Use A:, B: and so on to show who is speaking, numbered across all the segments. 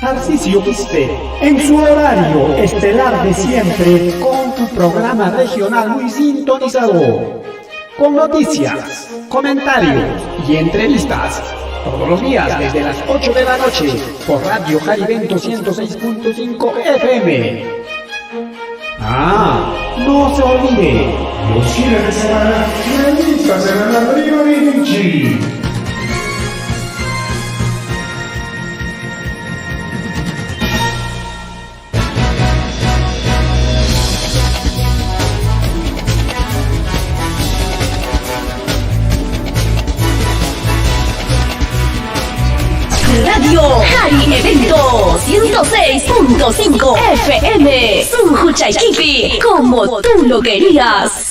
A: Tarcisio Quispe, en su horario estelar de siempre, con tu programa regional muy sintonizado, con noticias, comentarios y entrevistas, todos los días desde las 8 de la noche, por Radio Jarivento 106.5 FM. No se olvide, los fines de semana, finalistas en la Prima Vinci.
B: Radio Jarivento 106.5 FM. Sunjuchaikipi, como tú lo querías.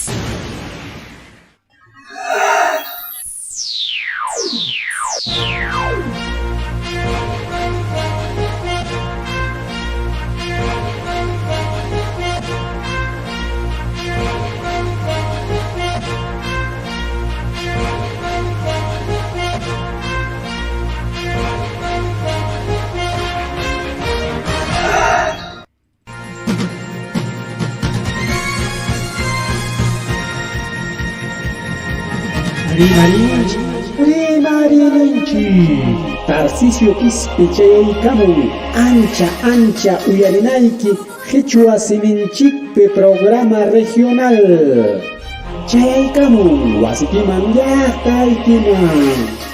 A: Rimarinchi, Tarcisio Quispe chayaykamun, ancha uyarinayki, Quechua Siminchikpe programa regional. Chayaykamun, wasipiman llaqtaykiman,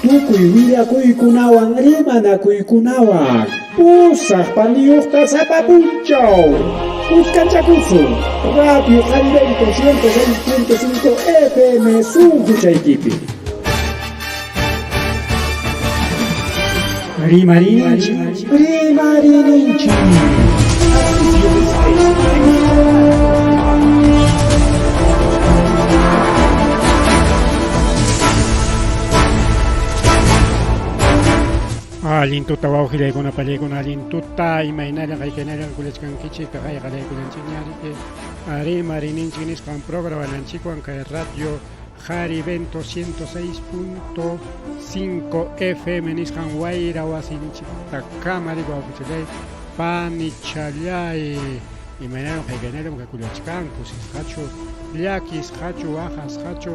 A: tukuy willakuykunawan rimanakuykunawan, pusaq paniyuqta sapapunchaw. Uskanchakusu, Radio Jarivento 106.5 FM Sunjuchaikipi. Rimarinchi.
C: Alintuta wawqilaykuna pallaykuna alintuta imaynalla qaykanalla kulachkankichik kay qalaykunanchikñariki rimarininchik nisqan programananchikwan kay Radio Jarivento 106.5 FM nisqan wayra wasinchikta kamari wawqichallay panichallay imaynalla qaykanalla kulachkanku sisqachu llakisqachu waqasqachu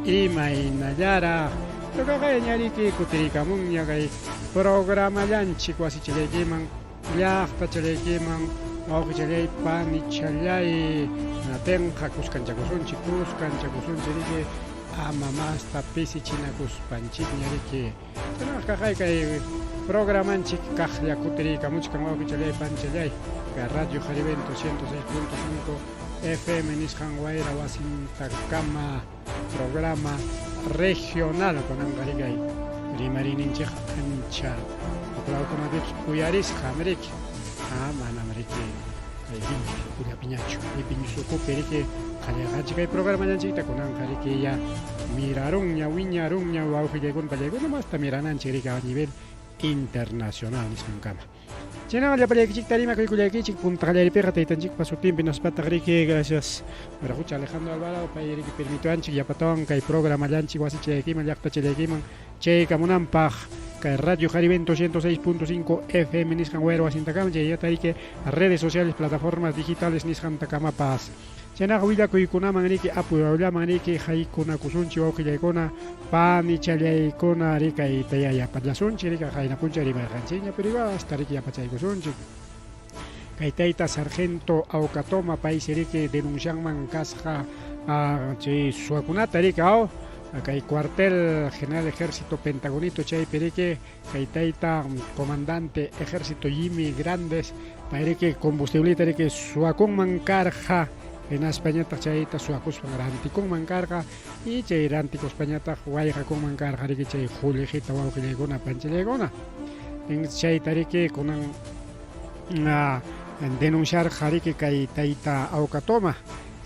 C: imaynallara Kaya ñariki kutirikamuña kay programallanchik wasichillaykiman llaqta chalaykiman wawqichalay panichallay natenqa kuskanchakusunchik riki amamasta pisichinakuspanchik ñariki chanaqa kay programanchik kaqlla kutirikamuchkan wawqichalay panchallay kay Radio Jarivento 106.5 FM nisqan wayra wasintakama programa regional con angarigay rimarininchik ancha uklawkunapipis uyarisqa ameriki mana ameriki kuyapiñachu ipiñusukupi riki qallayqanchik kay programallanchikta kunanqa ya mirarunña wiñarunña wawqillaykuna pallaykuna masta mirananchik riki a nivel internacional nisqankama chaynaqa llapallaykichin tarima kuykullaykichik punta qallariypiqa taytanchikpa sutinpi naspataq riki gracias Marajucha Alejandro Alvarado pay riki permituanchik yapatawan kay programallanchik wasichaykiman llaqtachaykiman chaykamunanpaq kay Radio Jarivento 106.5 FM nisqan wayra wasintakaman chayyata riki redes sociales plataformas digitales nisqantakamapas chaynaqa willakuykunaman riki apuyallaman riki haykunakusunchik wawqillaykuna panichallaykuna rikay yapallasunchik rika haynapunchik rimarqanchikña pero igual hasta riki yapachaykusunchik kay tayta sargento Aucatoma paysi riki denuncianman kasqa chay suwakunata riki kay cuartel general ejército Pentagonito chaypi riki kay tayta comandante ejército Jimmy Grandes pay riki combustiblita riki suwakunman karqa en Españata chayta suwakuspan rantikunman karqa y chay rantikuspallata wayqakunman karqa riki chay Julijita wawqillaykuna panchillaykuna chayta riki kunan denunciar riki kay tayta Aucatoma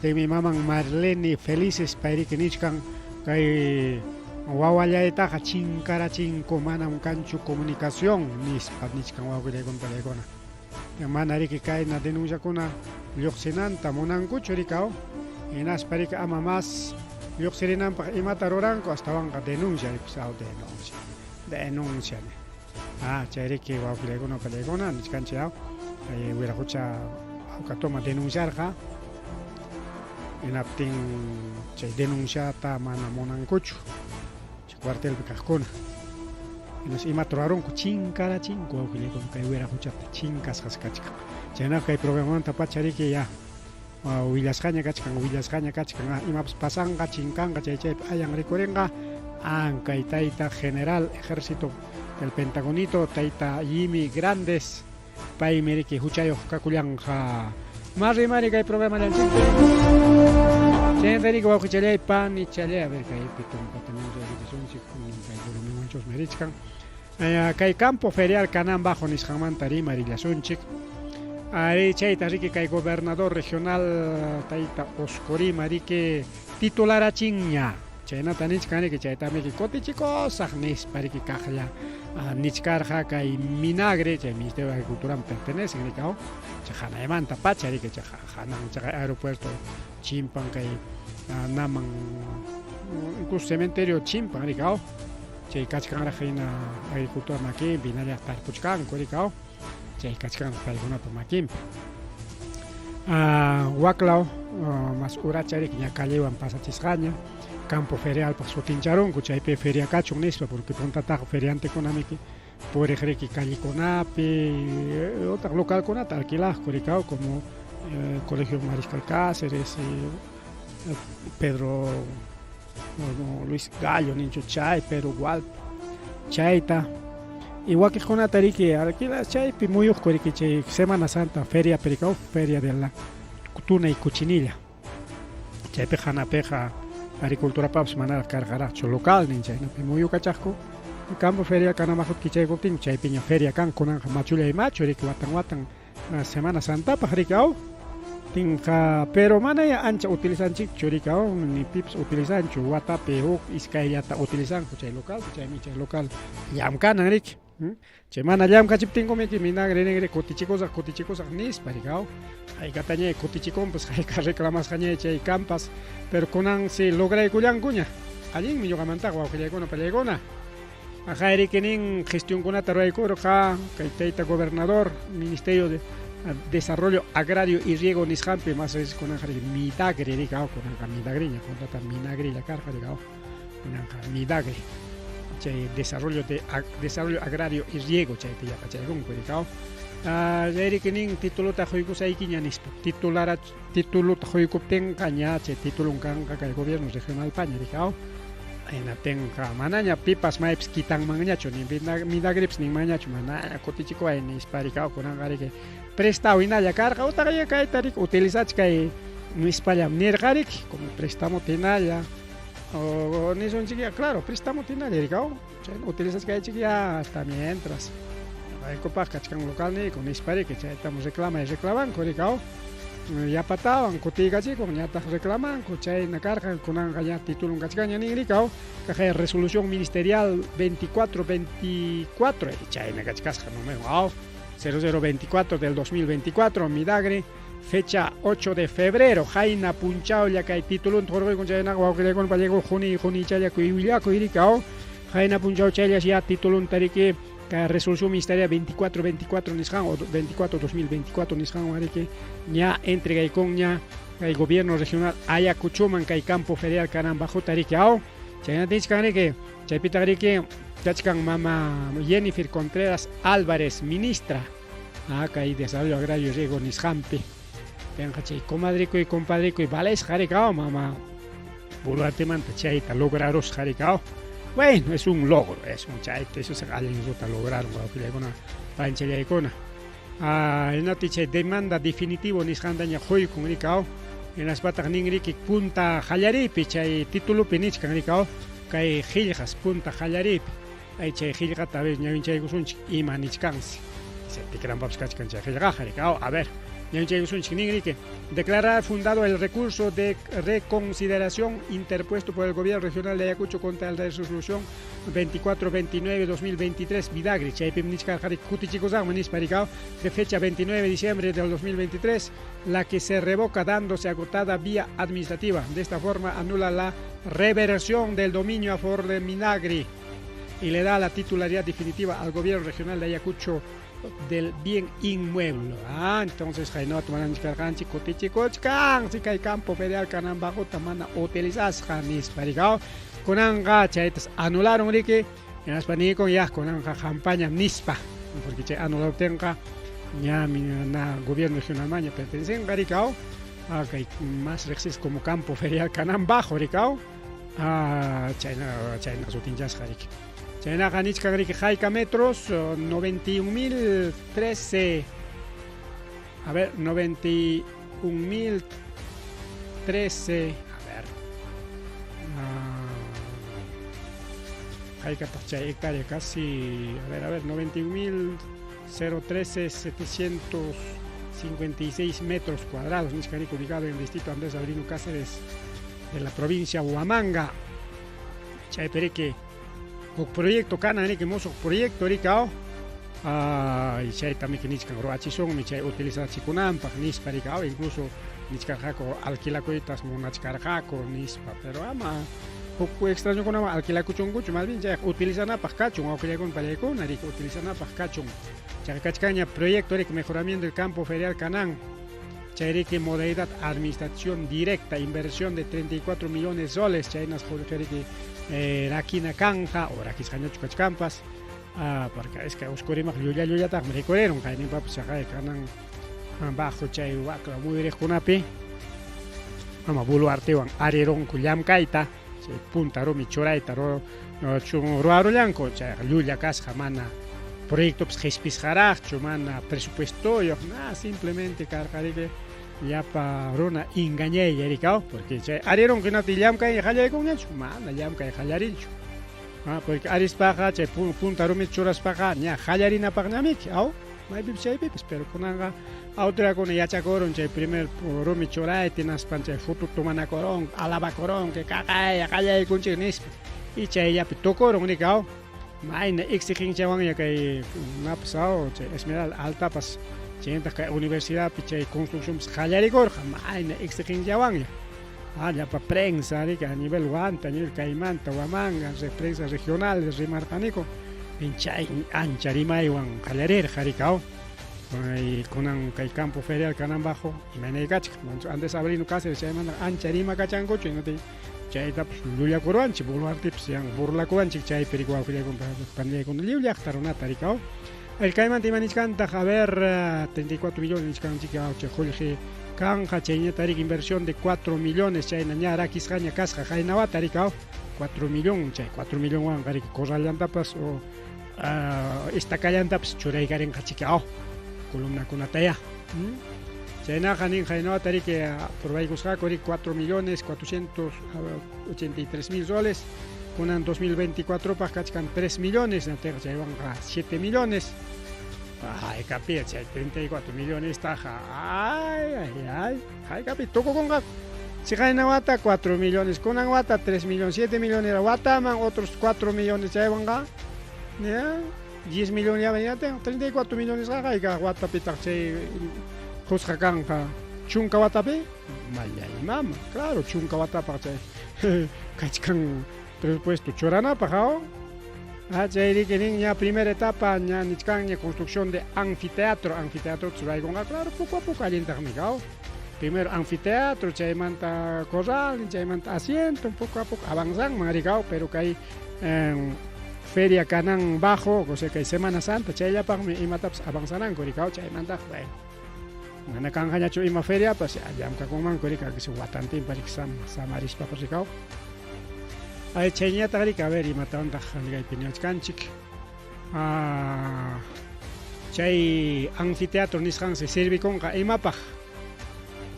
C: mi maman Marlene Felices pay riki nichkan kay wawallaytaqa chinkarachinku manam kanchu comunicación nispa nichkan wawqillaykuna pallaykuna mana riki kayna denunciakuna lluqsinanta munankuchu rika hinaspa rika ama mas lluqsirinanpaq imata ruranku astawanqa denuncia ripisaw denuncia chayriki wawqilaykuna palaykuna nisqanchik wiraqucha Aukatoma denunciarqa hinaptin chay denunciata mana munankuchu chay cuartelpi kaqkuna hinas imata rurarunku chinkarachinku wawqilaykuna kay wiraquchata chinkasqaskachka chaynaqa kay programamanta pachariki ya willasqaña kachkan imapas pasanqa chinkanqa chaypi ayan rikurinqa ankay tayta general ejército del Pentagonito tayta Jimmy Grandes pay miriki huchayuq kakullanqa mari kay programa llanchikpi chayntariqa wawqichalay panichalay a ver kaypi tumpatamancha risunchik kay volumiwanchus mirichkan kay campo ferial Canan Bajo nisqanmanta rima rillasunchik ari chayta riki kay gobernador regional tayta Oscorima riki titularachinña chaynata nichkaniki chaytamiki kutichikosaq nispa riki kaqlla nichkarqa kay Minagre chay Ministerio de Agricultura pertenece rikaw chay hanaymanta pacha riki chay hanan chay aeropuerto Chimpan kay naman incluso cementerio Chimpan rikaw chay kachkanraq hina agricultura makinpi hinallataq tarpuchkanku rikaw chay kachkanraq paykunapa makinpi waklaw mas uracha riki ña callewan pasachisqaña campo ferial pa sutincharonku chaypi feria kachun nispa porque puntataqa feriantekunamiki puriq riki callekunapi otaq localkunata alquilaqku rikaw como Colegio Mariscal Cáceres Pedro Luis Gallo ninchu chay Pedro Gual chayta y wakiqkunata riki alquilas chaypi muyuqku riki chay Semana Santa feria perikaw feria de la tuna y cuchinilla chaypi hanapiqa agricultura papas manara karqaraqchu local nin chaynapi muyukachaqku campo feria Canamajut kichaykuptin chaypiña feria kan kunanqa machullay riki watan Semana Santapaq rikaw tinqa pero manaya ancha utilizanchikchu rikaw ni pipas utilizanchu watapi huk iskayllata utilizanku chay local chaymi chay local llamkanan riki chay mana llamkachiptinkumiki Minagre negre kutichikusaq nispa rikaw haykatañay kutichikunpas hayka reclamasqañay chay campas pero kunan si lograykullankuña allinmi ñuqamantaqa wawqillaykuna pallaykuna hayrikinin gestionkunata ruraykurqa kay tayta gobernador Ministerio de Desarrollo Agrario y Riego nisqanpi más veces kunanqa Midagre rikaw kunanqa Midagreña puntata Minagrilla karqa rikaw kunanqa Midagre chay desarrollo agrario y riego chaypi yapachaykunku rikaw chayrikinin tituluta quykusaykiña nispa tituluta quykuptinqa ña chay titulun kanqa kay gobierno regional paña rikaw hinatinqa manaña pipas maypis kitanmanñachu ni Minagrepas ninmanñachu manaña kutichikuay nispa rikaw kunanqa riki prestado hinalla karqa utaqlla kayta riki utilizach kay nispallam nirqa riki como prestamo hinalla o nisunchik claro prestamo hinalla rikaw chay utilizach kaychik ya hasta mientras Kupaq kachkan local niku nispa riki chaytamos reclamanku rikaw yapatawan kutiykachikun ñataq reclamanku chayna karqa kunanqa ña titulun kachkaña nin rikaw kaqay resolución ministerial 2424 chayna kachkasqa número 0024 del 2024 Midagre fecha 8 de febrero hayna punchawlla kay titulunta hurquykun chaynaqa wawqillaykuna pallayku juni chaylla kuywillaku rikaw hayna punchaw chayllash ya titulunta riki resolución ministerial 2424 nisqan o 24-2024 nisqan wariki ña entregaykun ña kay gobierno regional Ayacuchuman kay campo ferial Canan Bajo riki chaynatinchkan riki chaypita riki kachkan mama Jennifer Contreras Álvarez ministra kay desarrollo agrario y riego nisqanpi penqa chay comadriku y compadriku y valesqa rikaw mama Boluartemanta chayta lograrusqa rikaw. Bueno, es un logro, es un chayte, eso se lograron wawqillaykuna panchallaykuna hinati chay demanda definitivo nisqantaña quykun rikaw hinaspataq nin riki punta qallaripi chay titulupi nichkan rikaw kay qillqas punta qallaripi chay qillqata a ver ñawinchaykusunchik ima nichkansi tikranpapas kachkan chay qillqaqa rikaw a ver ñawinchaykusunchik nin riki declarar fundado el recurso de reconsideración interpuesto por el gobierno regional de Ayacucho contra la resolución 2429-2023 Midagre chaypi nichkarqa kutichikusaqman nispa rikaw de fecha 29 de diciembre del 2023 la que se revoca dándose agotada vía administrativa. De esta forma anula la reversión del dominio a favor de Minagre y le da la titularidad definitiva al gobierno regional de Ayacucho del bien inmueble. Entonces, Jainot Mananchicarganchi, Cotichicochcan, si hay campo federal Canambajo, Tamana, utilizas Janis Parigao, Conanga, Chaitas anularon Rique, en Aspanico ya con Anja campaña Nispa, porque se anuló tenga ya mi gobierno regional maña pertenecen Garicao, que hay más rexes como campo ferial Canambajo, Ricao, China Sutinjas Jarique. China Ganich Garrique Jaica metros, 91.013, a ver, 91.013, Jaica Pachay hectárea casi, a ver, 91.013.756 metros cuadrados, Niscarico, ubicado en el distrito Andrés Avelino Cáceres de la provincia Huamanga. Chay Perique, o proyecto Canani, que mozo proyecto Ricao, y chay también que Niscan Roachison, mi chay utiliza Chicunampa, Nispa Ricao, incluso Niscajaco alquilacoitas, Monachcarjaco, Nispa, pero ama. Poco extraño con alquilaco chungucho, más bien ya utilizan a pascachón, aunque ya con palecón, utilizan a pascachón. Chacachcaña, proyecto de mejoramiento del campo ferial Canán. Chairique, modalidad administración directa, inversión de 34 millones de soles. Chainas, Jorge, Raquina Canja, o Raquiscaño Chupachcampas. Porque es que oscurimos, Yuya, me recorrieron, Jaime Papu, Chajay, Canán, bajo Chay, Wacla, muy rejunapi. Vamos, Bulu Artewan, Arerón, Cuyam Kaita. Punta Romi Choraita Ruaro Llanco, Luya Casja, mana proyecto Gespizjaraj, mana presupuesto, simplemente cargaré ya para Rona engañé y ericao, porque Arieron que no te llamca y jale con ellos, mana llamca y jallarincho. Porque Aris Paja, Punta Romi Choras Paja, ya jallarina Pagnamik, mai bibshay bibs, pero con anga otra con ella chacoron, primer Romi Choray, tienes pancha foto tomana corón, alaba corón, que calla y con chinis, y ella tocoron, nicao, mai exigencia van ya que una pasado, esmeral alta pas, chenta que universidad, piche construcción, jallari gorja, mai exigencia van ya para prensa, a nivel guanta, a nivel caimán, Tahuamanga, prensa regionales, rimartanico. Pinchay ancharima y wan jalarer jaricao con un campo ferial Canambajo y me negach antes abrino Cáceres se manda ancharima cachango no te chay tap luya coranchi burlar tips yang burla coranchi chay perigua que con pandemia con liulia tarona taricao el caiman te maniscanta a ver 34 millones canchica Jorge canja chayña tarik inversión de 4 millones chay nañara quiscaña casja jainawa taricao 4 millones chay 4 millones wan garik corrallan tapas o esta callanta pues churay garen kachikao columna con ataya chayna janin jaino tari que por vaigusca cori 4.483.000 soles con en 2024 para kachkan 3 millones na terra chaywan 7 millones ay capi 34 millones taja ay capi toko con si jaina wata 4 millones con wata 3 millones 7 millones wata man otros 4 millones chaywan 10 millones ya venía, 34 millones y Guatapi taxe Josjacanja, Chunca Guatapi, Maya y Mama, claro, Chunca Guatapache, Cachcan presupuesto Chorana, Pajao, ya primera etapa, ya Nichcan, construcción de anfiteatro Tsuraigonga, claro, poco a poco alientamigao. Primero anfiteatro, Chaimanta corral, Chaimanta asiento, poco a poco avanzan, maricao, pero que hay Feria Canán Bajo, o sea que Semana Santa, Chaya Pagme y Mataps avanzarán, Coricao, Chay Manda, bueno. Mana Canja Chu Ima Feria, pues ya me cago man, Corica, que se guatantín para que Samaris Paparicao. Hay Chaya Tarica, a ver, y mataron a Jaliga y Piñoch Canchic. Chay anfiteatro Nishan se sirve con Imapaj.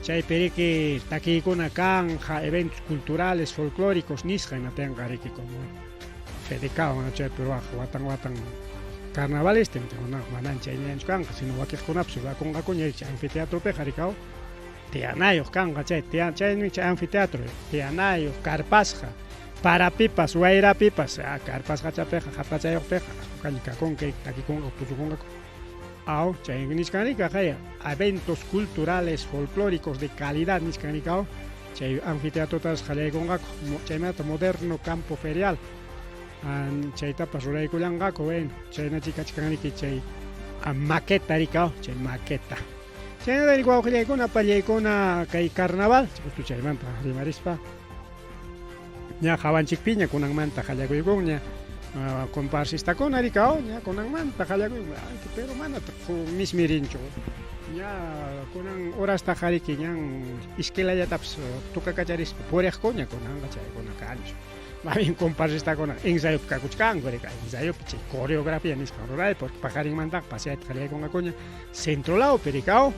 C: Chay Perique, Taki con una canja, eventos culturales, folclóricos, Nishan, no tengan que como. Dedicado a chay pero watan carnavales tente una manancha en canga sino que con absurda con gacoña anfiteatro pejaricao te anayo canga chay ni anfiteatro te anayo carpasja para pipas guaira pipas carpasja chapeja jatachayo peja canica con que aquí con chay niscanica jaya eventos culturales folclóricos de calidad niscanicao chay anfiteatro tas jale con gaco chay moderno campo ferial chaytapas ruraykullanqaku bueno chaynachi kachkanriki chay maqueta rikao chay maqueta chaynatari wawqillaykuna pallaykuna kay carnaval chaymanta rimarispa ña hawanchikpiña kunanmanta qallakuykun ña comparsistakuna rikao ña kunanmanta qallakuykun pero manata mismirinchu ña kunan horasta qariki ñan ishkilayatapas tukakacharispa puriqku ña kunanqa chaykuna kanchu más bien comparsistakuna ensayupi kakuchkanku rika ensayupi chay coreografía nisqa ruray porque pajarinmantaqa paseayta qallakunqaku ña centro laopi rikao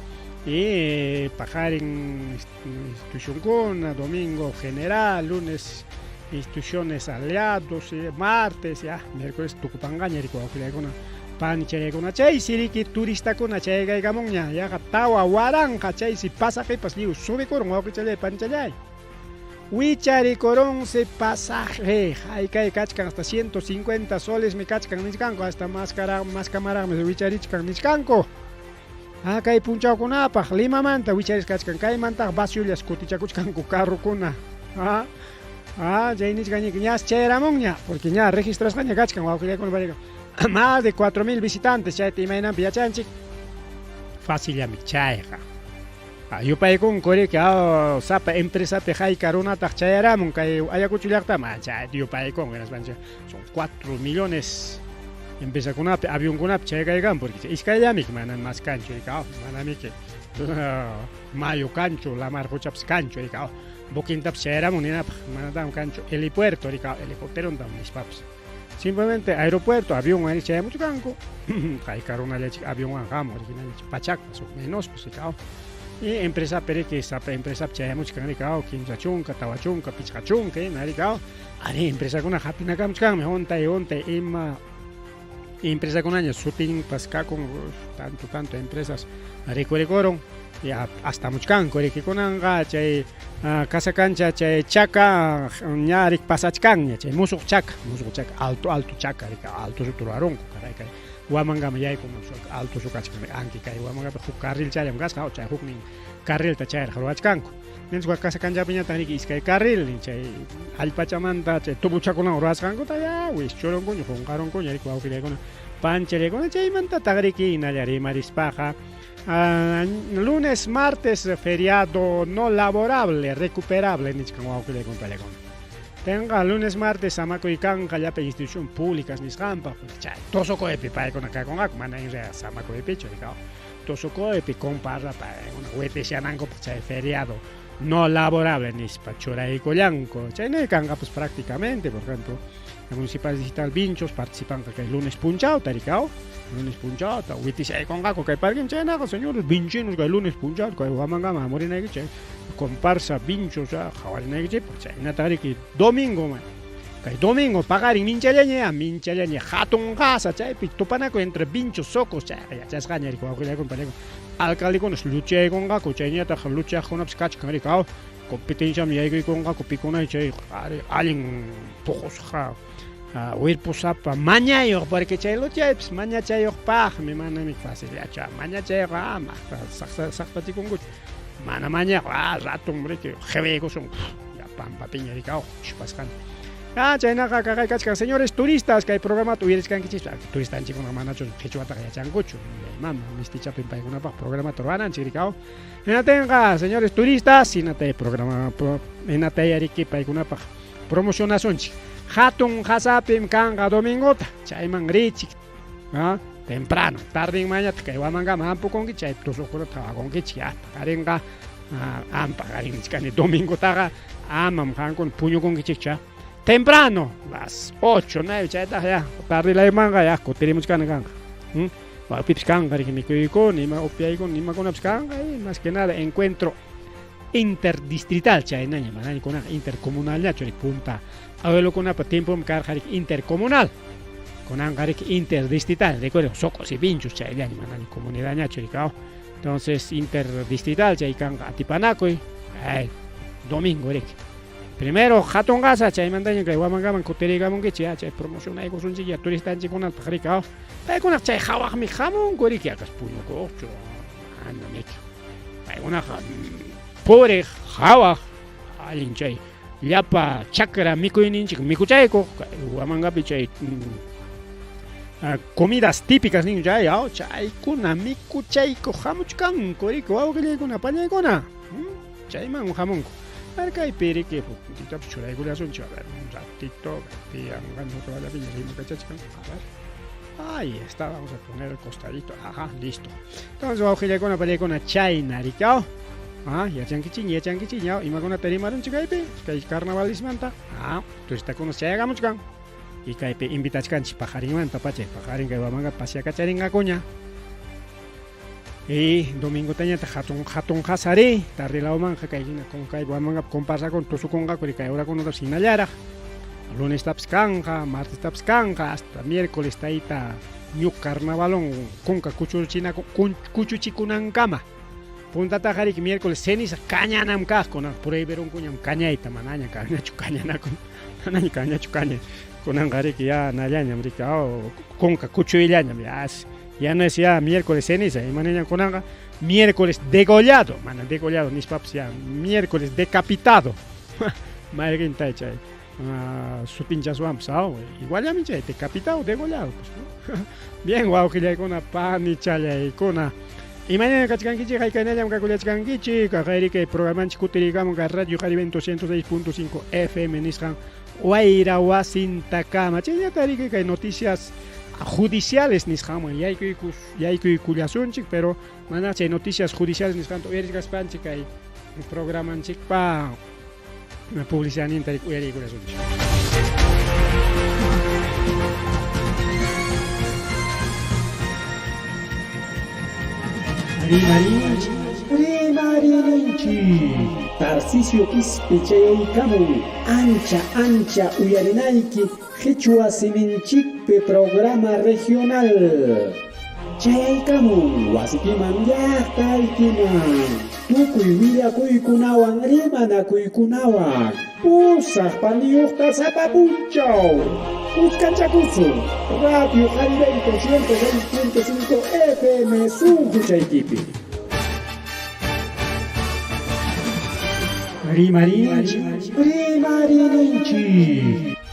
C: y pajarin institucionkuna domingo general lunes instituciones aliados martes ya miércoles tukupanqaña rika wawqillaykuna pani chayaykuna chay siriki turistakuna chayaykaykamun ña yaqa tawa waranqa chaysi pasajepas liw subikurun wawqichalay panichalay wicharikurunsi pasaje haykay kachkan hasta 150 soles mi kachkan niskanku hasta mascamaraqmi wicharichkan niskanku kay punchawkunapaq Limamanta wicharis kachkan kaymantaq basullas kutichakuchkanku carrukuna chay nisqañika ñas chayramunña porque ña registrasqaña kachkan wawqillaykuna más de 4.000 visitantes chayta imaynanpi yachanchik facillami chayqa yupaykunku riki sapa empresapi hayka runataq chayaramun kay Ayacucho llaqtama chayta yupaykunku son 4 millones empresakunapi avionkunapi chaykaykan porque iskayllami manan mas kanchu rika manamiki mayo kanchu lamar huchapas kanchu rika bokintapas chayaramun ninapaq manatan kanchu helipuerto rika helicópterontam nispapas simplemente aeropuerto avión ari chayamuchkanku hayka runallachik avionwan hamun rikinanchik pachakpas menospas rika y empresa periki sapa empresa chayamuchkan rika kimsa chunka tawa chunka pichqa chunka narika ari empresakuna hapinakamuchkanmi hontay ima empresa con años shooting paskakun tanto empresas recorrieron ya hasta muchkanku rikikunanqa chay casa cancha chay chaka ñarik pasachkan chay musuq chaka alto chaka rika alto suturaronku kay wamangama yaykun alto sukachkan anki kay wamangapa huk carril chayam gasqa chay huknin carrilta chayra ruachkanku Nenswa casa canchapiña taniki iskay carril chay allpachamanta chay tubuchakunan ruwasqankuta ya wischurunkuña qunqarunkuña riki wawqillaykuna pancharaykuna chaymanta tagriki nalla rimarispaqa lunes martes feriado no laborable recuperable nichkan wawqillaykuna pallaykuna tenga lunes martes samakuykanqa llapan institución públicas nisqanpaq chay tosokoypi paykuna kaykunqaku mana inrea samakuypichu rikaw tosokoypi comparra paykuna weteshanankupak chay feriado no laborable nispa churaykullanku chayna kanqapas prácticamente por ejemplo la municipal digital Vinchos participan que el lunes punchauta rikao lunes punchauta witishaykunqaku kay parkin chaynaqa señores vinchinos kay lunes punchauta kay wamangama morinayki chay comparsa Vinchos hawarinayki chaynata riki domingo kay domingo pagarin minchallaña hatun qasa chaypi tupanaku entre Vinchos socos chay yachasqaña riki wawqillaykuna pallaykuna alcaldekunas luchaykunqaku chayñataq luchaqkunapas kachkan rikao competenciami yaykuykunqaku pikunay chay allin puqusqa wirpusapa mañayuq porque chay luchaypas mañachayuqpaqmi manami faciliacha mañachayqa saqpachikunkuchu mana mañayuq ratun riki qhiwiykusun ya pampapiña rikao chuspasqani chaynaqa kaqay kachkan señores turistas kay programa tuwiriskankichis turistanchikuna manachu qhichwataqa yachankuchu mama mistichapin paykunapaq programa ruwananchik rikao hinatenqa señores turistas hinatay programa hinatay riki paykunapaq promocionasunchik hatun hasapim kanqa domingota chayman richik temprano tardin mañata kay wamangama hampukunki chay tusuqkunata hawakunkichik paqarinqa paqarinchikani domingotaqa amam hankuna puñukunkichikcha temprano las 8 9 chayta ya tarde la manga ya kutirimuchkana kanqa wawpipish kanqa riki mikuykuna ima upyaykuna imakunapish kanqa y más que nada encuentro interdistrital chaynaña manaykunaqa intercomunalñachu rik punta abuelokunapa tiempumi karqa rik intercomunal kunanqa rik interdistrital recuerdo socos y Vinchos chayllaña manani comunidadñachu rikao entonces interdistrital chay kanqa atipanakuy domingo riki primero hatun qasa chaymantaña kay wamangaman kutirikamunkichik chay promocionaykusunchik ya turistanchikkunapaq rikao paykunaqa chay hawaqmi hamunku riki akas puñukuqchu anamiki paykunaqa puriq hawaq allin chay llapa chakra mikuyninchik mikuchayku Huamangapi chay comidas típicas nin chay chaykuna mikuchayku hamuchkanku riku wawqillaykuna pañaykuna chayman hamunku kaypi riki puntitapi churaykullasunchik a ver un ratito tiyanqanta toallapilla rimukachachkan a ver ahí está, vamos a poner el costadito, ajá, listo. Entonces wawqillaykuna pallaykuna chayna rikao yachankichik ñaw imakuna tarimarunchik kaypi kay carnavalismanta turistakuna chayagamuchkan y kaypi invitachkanchik pajarinmanta pachay pajarin kay Huamanga paseakacharingakuña y domingo tañata hatun hasari tarrilawmanja kaykina con kay Huamanga compasakun tusukunqakuri kay hurakunatapas hinallaraq lunes tapas kanja, martes tapas kanja, hasta miércoles tayta ñuk carnavalon kunka kuchuchikunankama puntata jariki miércoles ceniza cañanam kasco purey verunkuñam cañayta manaña cañachu cañanaku manaña cañachu caña kunan jariki ya nallañam rika kunka kuchuyllañam ya no es ya miércoles ceniza imanaña kunanga miércoles degollado mana degollado nispapas ya miércoles decapitado mayrin taychay su pinchasuampas igual ya minchay decapitado degollado pues, ¿no? Bien wawqillaykuna pani challaykuna imañana kachkankichik haykaynallam kakulachkankichik qayrikay programanchik kutirikamunqa Radio Jaribento 106.5 FM nisqan wayra wasintakama chayñata riki kay noticias judiciales nisqanman yaykuykullasunchik pero mana chay noticias judiciales nisqanta uyarichkaspanchik kay programanchikpa publicidadninta uyariykullasunchik
A: Rimarinchi Tarcisio Quispe chayaykamun ancha uyarinayki Quechua Siminchikpe programa regional chayaykamun wasikiman llaqtaykiman tukuy willakuykunawan rimanakuykunawan pusaq paniyuqta sapapunchaw Uskanchakusu Radio Jaribento 106.5 FM Sunquchaykipi Rimarinchi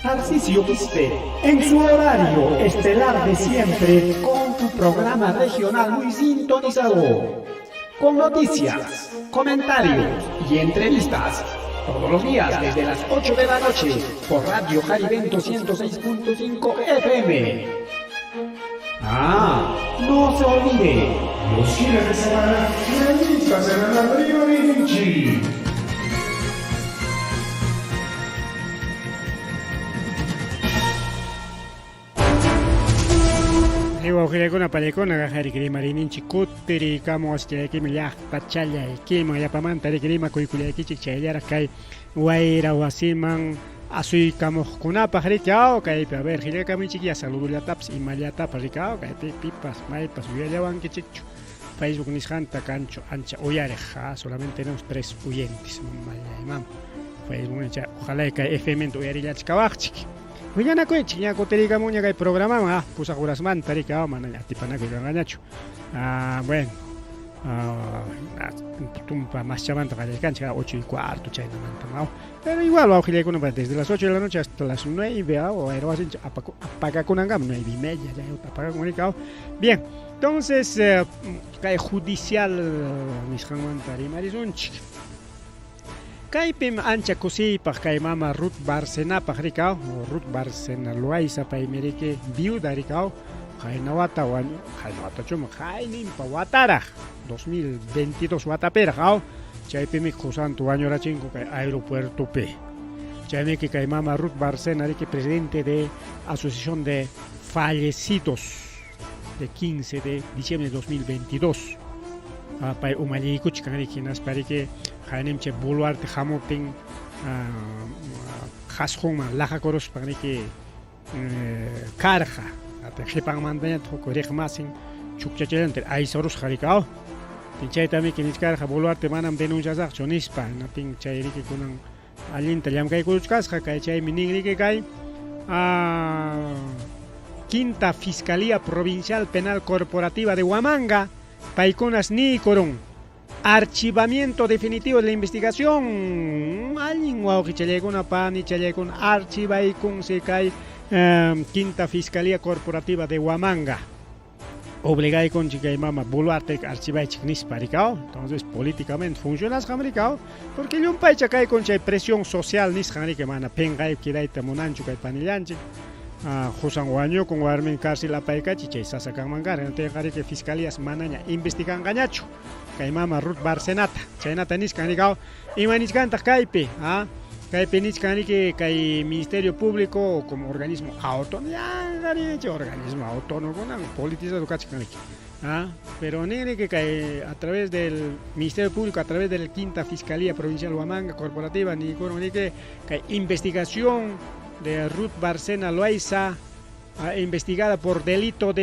A: Tarcisio Quispe en su horario estelar de siempre con tu programa regional muy sintonizado con noticias, comentarios y entrevistas todos los días desde las 8 de la noche por Radio Jaribento 106.5 FM. No se olvide, los fines de semana realistas en la Rimarinchi.
C: Wawqillaykuna pallaykuna qajariki rimarinninchik kutirikamuwas chaykimi llaqta challaykima yapamanta riki rimakuykullaykichik chayllaraq kay wayra wasiman asuykamuqkunapaq riki kaypi a ver qillqakamunchik ya saludullatapas imallatapas riki kaypi pipas maypas uyallawankichikchu Facebook nisqanta kanchu ancha uyariq solamente tenemos 3 oyentes mamayman Facebook ojalá kay FM uyarillachkawaqchik Huyanakuychik ña kutirikamuña kay programaman pusaq urasmanta riki mana atipanakuy kanqañachu bueno tumpa maschamanta qallaykanchik 8:15 chaynamanta pero igual wawqillaykuna desde las 8 de la noche hasta las 9 o aerowasinchik apagakunanqam 9:30 ya apagakunarika bien entonces kay judicial nisqanmanta rimarisunchik kaypim ancha kusiypaq kay mama Ruth Barcenapaq rikaw Ruth Barcena Loaiza paymi riki viuda rikaw qayna wata chuma qayninpa wataraq 2022 wataperaq chaypimi qusantu wañurachinku kay aeropuertopi chaymi kay mama Ruth Barcena riki presidente de Asociación de Fallecidos de 15 de diciembre de 2022 pay umaliykuchkan riki naspariki Hanemche Boluarte Hamilton Hasjuma Laja Coros Paniki Carja ate Jepan Mandaña Toko Regmasin Chukchachente Aisorus Harikao Pinchaitami Kinichkarja Boluarte Manam denuncias accionispa Napin Chairiki Kunan Alinta Yamkai Kuchkasja Kaychay Minigri Kai Quinta Fiscalía Provincial Penal Corporativa de Huamanga Paikonas ni Corón archivamiento definitivo de la investigación. Alguien una pani con archiva y con se cae quinta fiscalía corporativa de Huamanga. Obligado con chica y mama Boluarte archiva chicnis paricao. Entonces políticamente funciona americano porque un país cae con presión social nis que mana penga y kiraita monancho que panillanche. Josan Guaño con Guarmen cárcel la paica chiche sacan mangar en que fiscalías manaña investigan gañacho. Que mama Ruth Barcenata. Chainata nis canicao y maniscanta caipe, Caipe nis que hay Ministerio Público como organismo autónomo, organismo autónomo, politizado pero ni que cae a través del Ministerio Público, a través de la quinta Fiscalía Provincial Huamanga Corporativa, ni que hay investigación de Ruth Barcena Loaiza, investigada por delito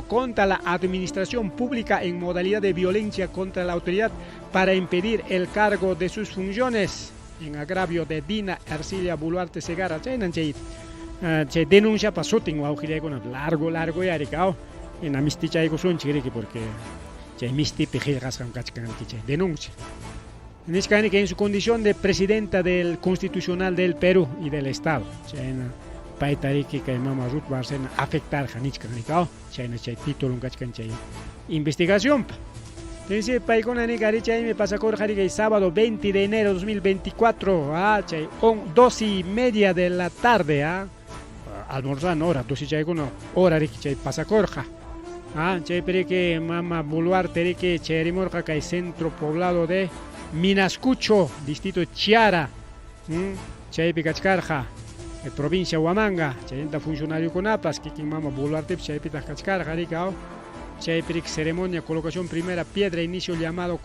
C: contra la administración pública en modalidad de violencia contra la autoridad para impedir el cargo de sus funciones en agravio de Dina Ercilia Boluarte Segarra. Se denuncia para shooting con largo y aricao en la misticha y son chiriqui porque se misti pejeras con denuncia. Que en su condición de presidenta del Constitucional del Perú y del Estado, Paitariki que mama Ruth Barcena afectar Janichka Nicao, título un investigación. Dice Paicona Negaricha y me pasa con el sábado 20 de enero de 2024, 2:30 de la tarde, almorzan hora, 2:00 hora Ricky pasa corja. Pero que mama Boluarte que Cherimorja que centro poblado de Minascucho, distrito Chiara, Picachcarja, provincia Huamanga, Chayenta funcionario con APAS, que mama Boluarte, Picachcarja, Ricao, ceremonia, colocación primera piedra, inicio llamado,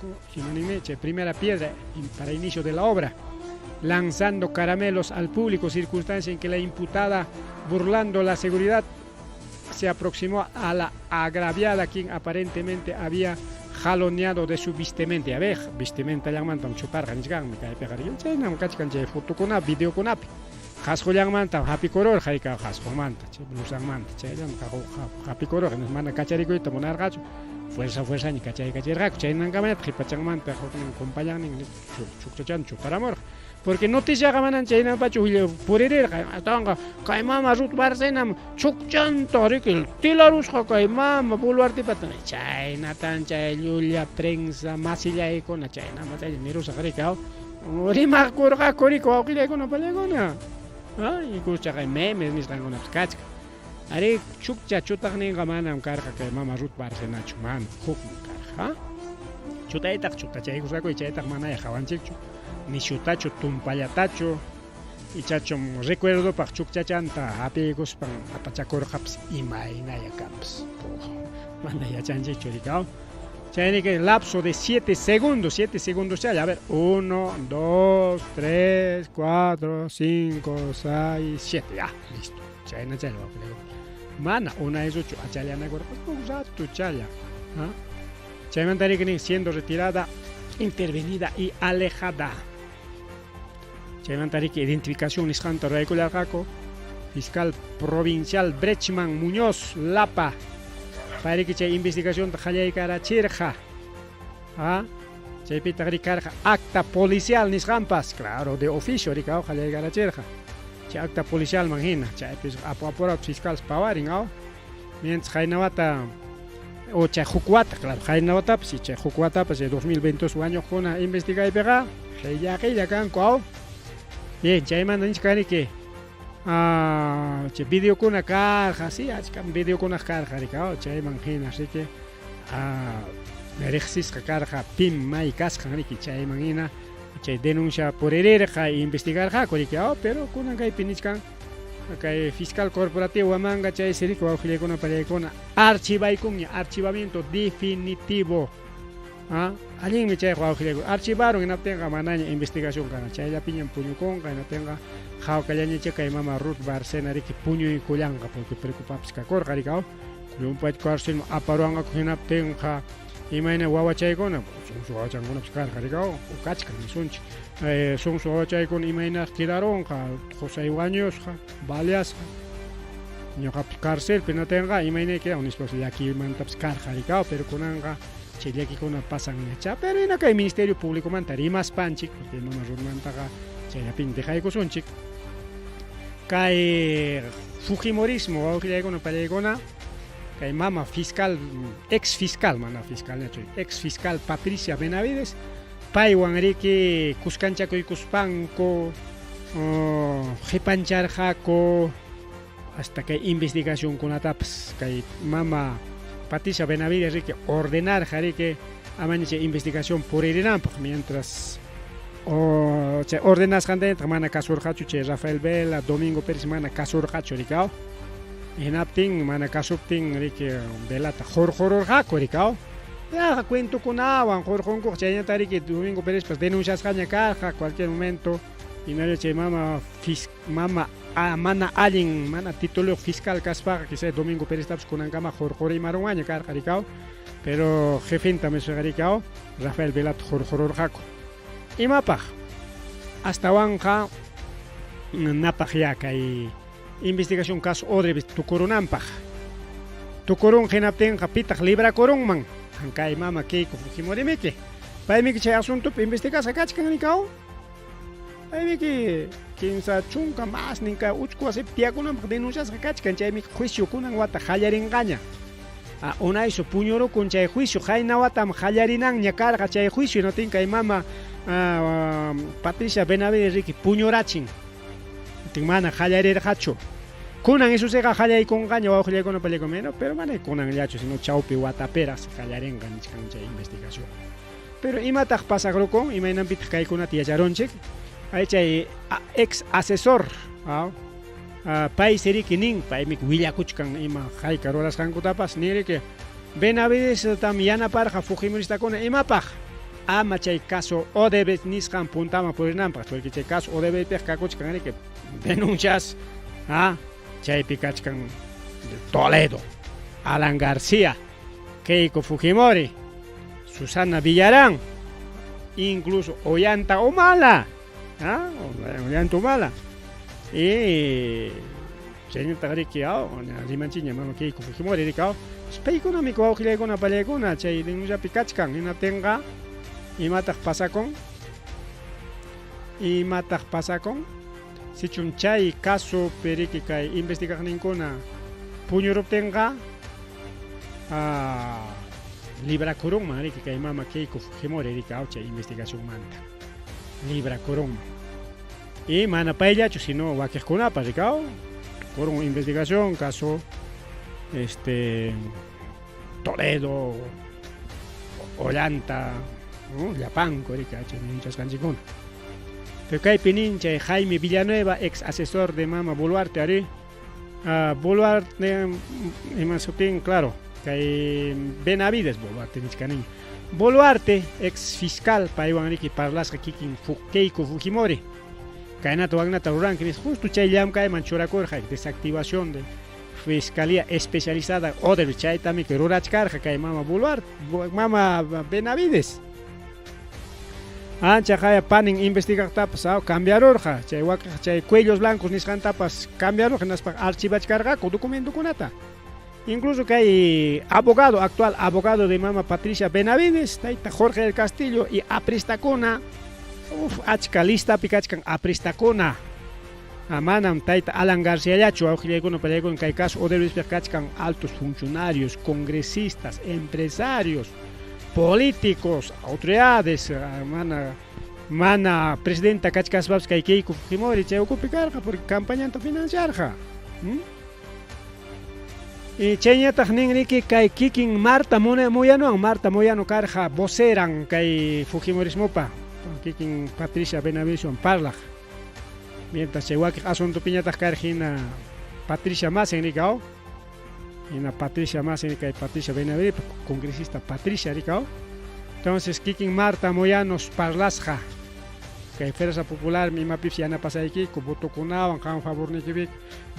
C: primera piedra para inicio de la obra, lanzando caramelos al público, circunstancia en que la imputada, burlando la seguridad, se aproximó a la agraviada, quien aparentemente había jaloneado de su vestimenta. A ver, vestimenta llaman tam chupar ganishgan, me cae pegar yo, nam kachkan foto con app, video con app. Jasco llaman tam happy color, jaika jasco manta, blusan manta, happy color, nos manda cacharico y tomonar gacho. Fuerza ni cacharico, chainan gamet, hipachang manta, compañan en chuchancho para amor. Porque no te llega manan chainan pachu por herer, atanga, caimama Ruth Barcena, chuchanto, riquel, tilarus caimama, Boluarte patana, chaina tan chayulia, prensa, masilla econa, chaina, matay, mirusa caricao, rima corga corico, aukile econa palegona. Y escucha que memes ni están con abskachka. Are chukcha chutagni gamana carga que mama Ruth Barcena chuman, hook carga. Chutaitak chutachay gusaco y chaitak mana ya javanchichu. Ni chutacho tumpayatacho y chacho recuerdo para chukchachanta apegos para apachacor haps y maina ya caps. Manda ya chanche choricao. Tiene que lapso de 7 segundos ya, a ver, 1, 2, 3, 4, 5, 6, 7, ya, listo. Chayna chayla, mana, una es 8, achaya na gorpa, tu chaya. Chayman tarikini siendo retirada, intervenida y alejada. Chayman tariki identificación isjanta regular jaco, fiscal provincial Brechman Muñoz Lapa. Para que investigación de Jalay Carachirja, acta policial ni rampas, claro, de oficio, Ricao Jalay Carachirja, acta policial imagina, apura fiscal Pavaring, mientras Jainawata o Chajucuata, claro, Jainawata, si Chajucuata, pues de 2022 años con investiga y pega, ya canco, bien, ya mandan que video con una carga, sí, video con una carga, Ricao, imagina, así que merexis carga, pim, mai, casca, Ricky, imagina, denuncia por hereja e investigar, Ricao, pero con una gay piniscan, fiscal corporativo, manga, chay, serico, con una pareja con archivamiento definitivo. Alguien me chay, archivaron y no tenga manaña investigación, chay, la piña en puño con, que no tenga. Jao kalian checa y mama Ruth Barcena que puño y colanga porque preocupa pska cor caricao un pait carcel aparuanga kujina tenga y maina guawa chaikona son su changona pska caricao o kachka ni sonch son su chaikon y maina quedaron José Ibaños Baleas no carcel pero no tenga y maina que un espacio aquí manta pska caricao pero conanga chayllakikuna pasan cha pero ina kay Ministerio Público manta rimas panchik porque mama runmantaqa chayllapin dejaykusunchik kay Fujimorismo wawqillaykuna pallaykuna kay mama fiscal ex fiscal mana fiscal nachu ex fiscal Patricia Benavides paywan riki kuskanchakuykuspanku qipancharqaku hasta kay investigación kunatapas kay mama Patricia Benavides riki ordenar riki amaña investigación puririnanpaq mientras chay ordenas qantayta mana kasurqachu chay Rafael Vela Domingo Pérez mana kasurqachu rikaw hinaptin mana kasuptin riki Velata jorjororqaku rikaw ya cuentokunawan jorjonku chayñata riki Domingo Pérez pues denunciasqaña karqa cualquier momento inaria chay mama mana allin mana título fiscal kaspaqa quizá Domingo Pérez taps kunankama jorjorimarunwaña karqa rikaw pero jefinta mesqa rikaw Rafael Velata jorjororqaku imapaq hasta napaq ya kay investigación caso Odebrecht tukurunanpaq tukurun hinaptinqa pitaq librakurunman kay mama Keiko Fujimorimiki paymiki chay asuntopi investigasa kachkan rikaw paymiki kinsa chunka mas ninka uchku asip tiyakunanpaq denunciasqa kachkan chaymi juiciokunan wata hallarinqaña unayso puñurukun chay juicio hayna watam hallarinanña karqa chay juicio notin kay mama Patricia Benavides riki puñurachin notin mana hallarirqachu kunan isusqa hallaykunqaña wawqillaykuna pallaykunmeno pero mana kunanllachu sino chawpi wataperas hallarinqa nichkan chay investigación pero imataq pasaqrukun imaynanpitaq kaykunata yacharonchik chay ex asesor pay seriki nin paymi willakuchkan ima hayka rurasqankutapas niriki Benavides tam yanaparqa Fujimoristakuna imapaq ama chay caso Odebrecht nisqan puntama purinanpaq porque chay caso Odebrechtpik kakuchkan riki denuncias chaypi kachkan Toledo Alan García Keiko Fujimori Susana Villarán incluso Ollanta Humala Ollanta Humala y chayñata riki rimanchiña mama Keiko Fujimori rikaw paykunami wawqillaykuna pallaykuna chay denunciapi kachkan hinaptinqa imataq pasakun sichun chay caso periki kay investigaqninkuna puñuruptinqa librakurunman riki kay mama Keiko Fujimori rikaw chay investigación manta librakurunman y mana payllachu sino wakiqkunapas rikaw tukurun investigación caso Toledo Ollanta llapanku rika chay denunciasqanchikuna pero kaypi nin chay Jaime Villanueva ex asesor de mama Boluarte ari Boluarte imasutin claro kay Benavides Boluarte nichkaniña Boluarte ex fiscal paywan riki parlasqa kikin Keiko Fujimori kaynata wagnata ruranki justo chay llamkayman churakurqa desactivación de Fiscalía Especializada Odebrecht chaytami que rurachkarqa kay mama Boluarte mama Benavides ancha haya panin investigaqtapas cambiarurqa chay waqiq chay cuellos blancos nisqantapas cambiarurqa naspa archivachkarqaku documentokunata incluso kay actual abogado de mama Patricia Benavides tayta Jorge del Castillo y apristakuna achka listapi kachkan apristakuna manam tayta Alan Garciallachu wawqillaykuna pallaykuna kay caso Odebrechtpi kachkan altos funcionarios congresistas empresarios políticos, autoridades, mana presidenta kachkaspapas kay Keiko Fujimori chay ukupi karqa porque campañanta financiarqa y chayñataq nin riki kay kikin Marta Moyano karqa voceran kay Fujimorismopa kikin Patricia Benavides parlaq mientras chay wakiq asuntopiñataq karqina Patricia Masen rikaw Patricia Masen kay Patricia Benavides congresista Patricia rikaw entonces kikin Marta Moyanos parlasqa kay Fuerza Popular imapipis yanapasaykiku votokunawan qan favornikipi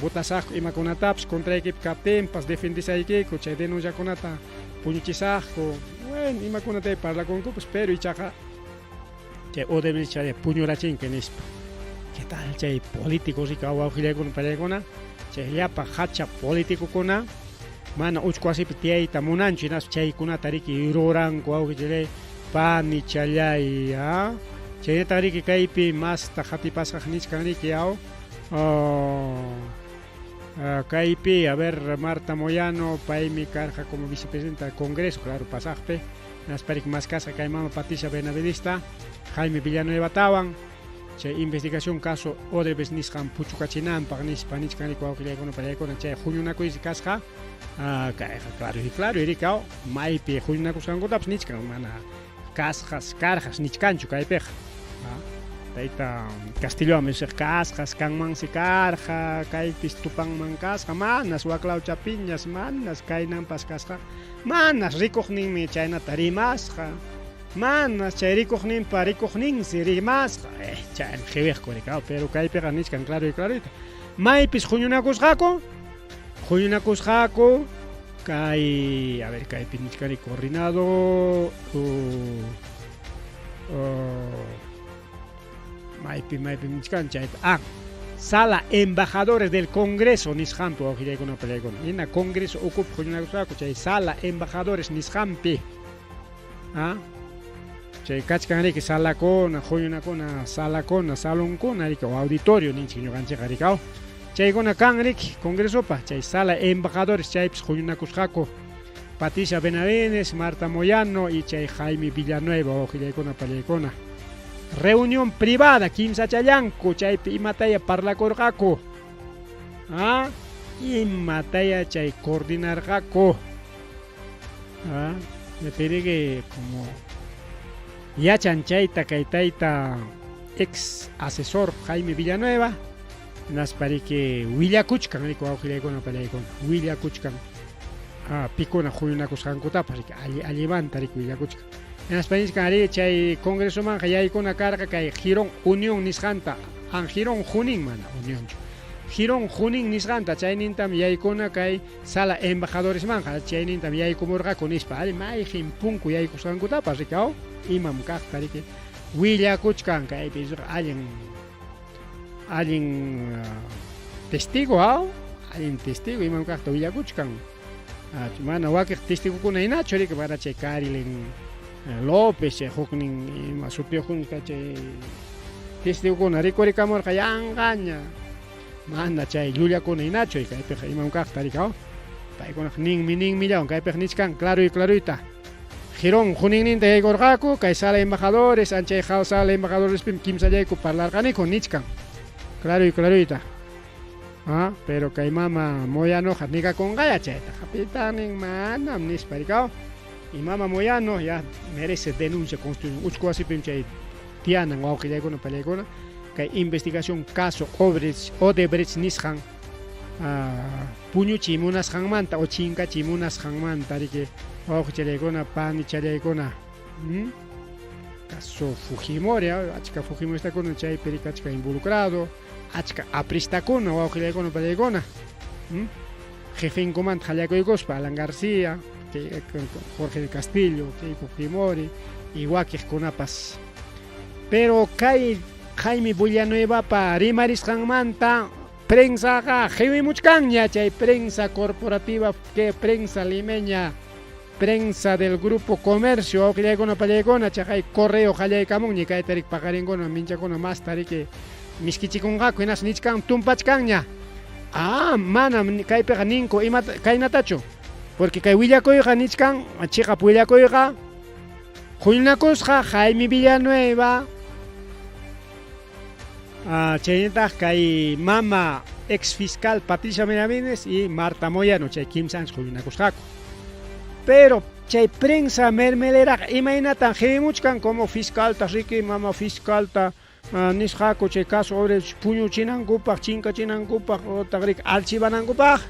C: votasaqku imakunatapas contraykipi kaptinpas defendisaykiku chay denunciakunata puñuchisaqku bueno imakunatay parlakunkupas pero ichaqa chay Odebrecht chay puñurachinki nispa ¿qué tal chay políticos rikaw wawqillaykuna pallaykuna chay llapa hacha políticokuna mana uchkuasipi tiayta munanchu inas chaykunata riki ruranku awqillay pani challay chaynata riki kaypi masta qatipasqaq nisqan riki kaypi a ver Marta Moyano paymi karqa como vicepresidenta del Congreso claro pasaqpi nasparik mas kasqa kay mama Patricia Benavidista Jaime Villanueva tawan chay investigación caso Odebrecht nisqan puchukachinanpaq nispa nisqan riku awqillaykuna pallaykuna chay huñunakuysi kasqa claro irikaw maypi huñunakusqankutapas nisqan mana kasqas karqas nichkanchu kaypiqa tayta Castillomi kasqas kanmansi karqa kaypis tupanman kasqa manas waklaw chapiñas manas kaynanpas kasqa manas rikuqninmi chaynata rimasqa manas chay rikuqninpa rikuqninsi rimasqa chay qhiwiqku rikaw pero kaypiqa nisqan claro maypis huñunakusqaku kay a ver kaypi nisqani coordinado maypi nisqan chayta sala embajadores del Congreso nisqanpi awqillaykuna pallaykuna hina Congreso ukup huñunakusqaku chay sala embajadores nisqanpi chay kachkanriki salakuna huñunakuna salakuna salonkuna riki o auditorio ninchik ñuqanchikqa rikaw chaykuna kan riki Congresopa chay sala embajadores chaypis huñunakusqaku Patricia Benavides, Marta Moyano y chay Jaime Villanueva awqillaykuna pallaykuna reunión privada kimsa challanku chaypi imataya parlakurqaku imataya chay coordinarqaku me pirigi como yachan chayta kay tayta ex asesor Jaime Villanueva naspariki willakuchkan riku awqillaykuna pallaykuna willakuchkan pikuna huñunakusqankutapas riki allimanta riku willakuchkan naspariskan ari chay congresomanqa yaykuna karqa kay Girón Unión nisqanta Girón Junín mana Unionchu Girón Junín nisqanta chaynintam yaykuna kay sala embajadoresmanqa chaynintam yaykumurqaku nispa ari mayqin punku yaykusqankutapas rikaw imam kaqta riki willakuchkan kaypis allin testigo allin testigo imam kaqta willakuchkan mana wakiq testigokuna hinachu riki para chay Karilin López chay huknin ima supioqnin chay testigokuna rikurikamunqa yanqaña mana chay llullakuna hinachu kaypiqa imam kaqta rikaw paykunaq ninmi llawan kaypiqa nisqan claruyta Girón Juninninta yaykurqaku kay sala embajadores anchay sala embajadorespim kimsallayku parlarqaniku nisqan claruyta pero kay mama Moyanoqa nikakunqaya chayta capitanin manam nispa rikaw y mama Moyano ya merece denuncia constitucional uchkuasipim chay tiyanan wawqillaykuna pallaykuna kay investigación caso Odebrecht nisqan puñuchiy munasqanmanta o chinkachiy munasqanmanta riki wawqichallaykuna pani challaykuna caso Fujimori achka Fujimoristakuna chaypi riki achka involucrado achka apristakuna wawqillaykuna pallaykuna jefinkumanta qallakuykuspa Alan García Jorge del Castillo, Keiko Fujimori y wakiqkunapas pero kay Jaime Villanueva pa rimarisqanmanta prensaqa qhiwimuchkanña chay prensa corporativa que prensa limeña prensa del grupo comercio awqillaykuna pallaykuna chay correo qallaykamunña kayta rik paqarinkuna minchakuna masta riki miskichikunqaku hinas nichkan tumpachkanña mana kaypiqa ninku imata kaynatachu porque kay willakuyqa nichkan chiqap willakuyqa huñunakusqa Jaime Villanueva chaynataq kay mama ex fiscal Patricia Benavides y Marta Moyano chay kimsans huñunakusqaku pero chay prensa mermelera imaynatan qhiwimuchkan como fiscalta riki mama fiscalta nisqaku chay caso Odebrecht puñuchinankupaq chinkachinankupaq otaq riki archivanankupaq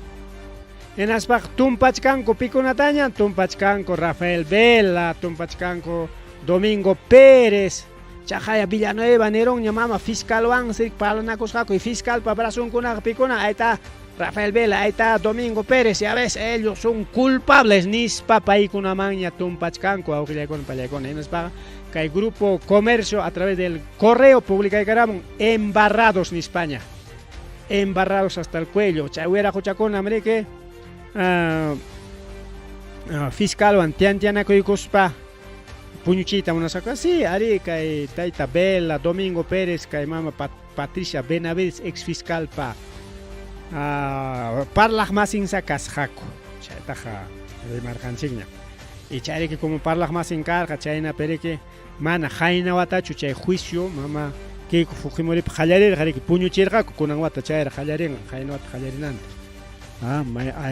C: Enaspaq tumpachkanku pikunataña tumpachkanku Rafael Vela tumpachkanku Domingo Pérez chaqaya Villanueva nironña mama fiscalwansi parlanakusqaku y fiscalpa brasunkunaqa pikuna ahí está Rafael Vela ahí está Domingo Pérez y a veces ellos son culpables nispa paykunamanña tumpachkanku awqillaykuna pallaykuna enaspaq kay grupo comercio a través del correo publicaykaramun embarrados en España embarrados hasta el cuello chay wiraquchakuna amrique fiscal wan tiantianakuykuspa puñuchita munasqa sí ari kay tayta Bela Domingo Pérez kay mama Patricia Benavides ex fiscal pa parlaq masinsa kasqaku chaytaqa rimarqanchikña y chayri como parlaq masin karqa chayna periki mana hayna watachu chay juicio mama Keiko Fujimori qallarir qari puñuchirqaku kunan wata chayra qallarin hayna wata qallarinanta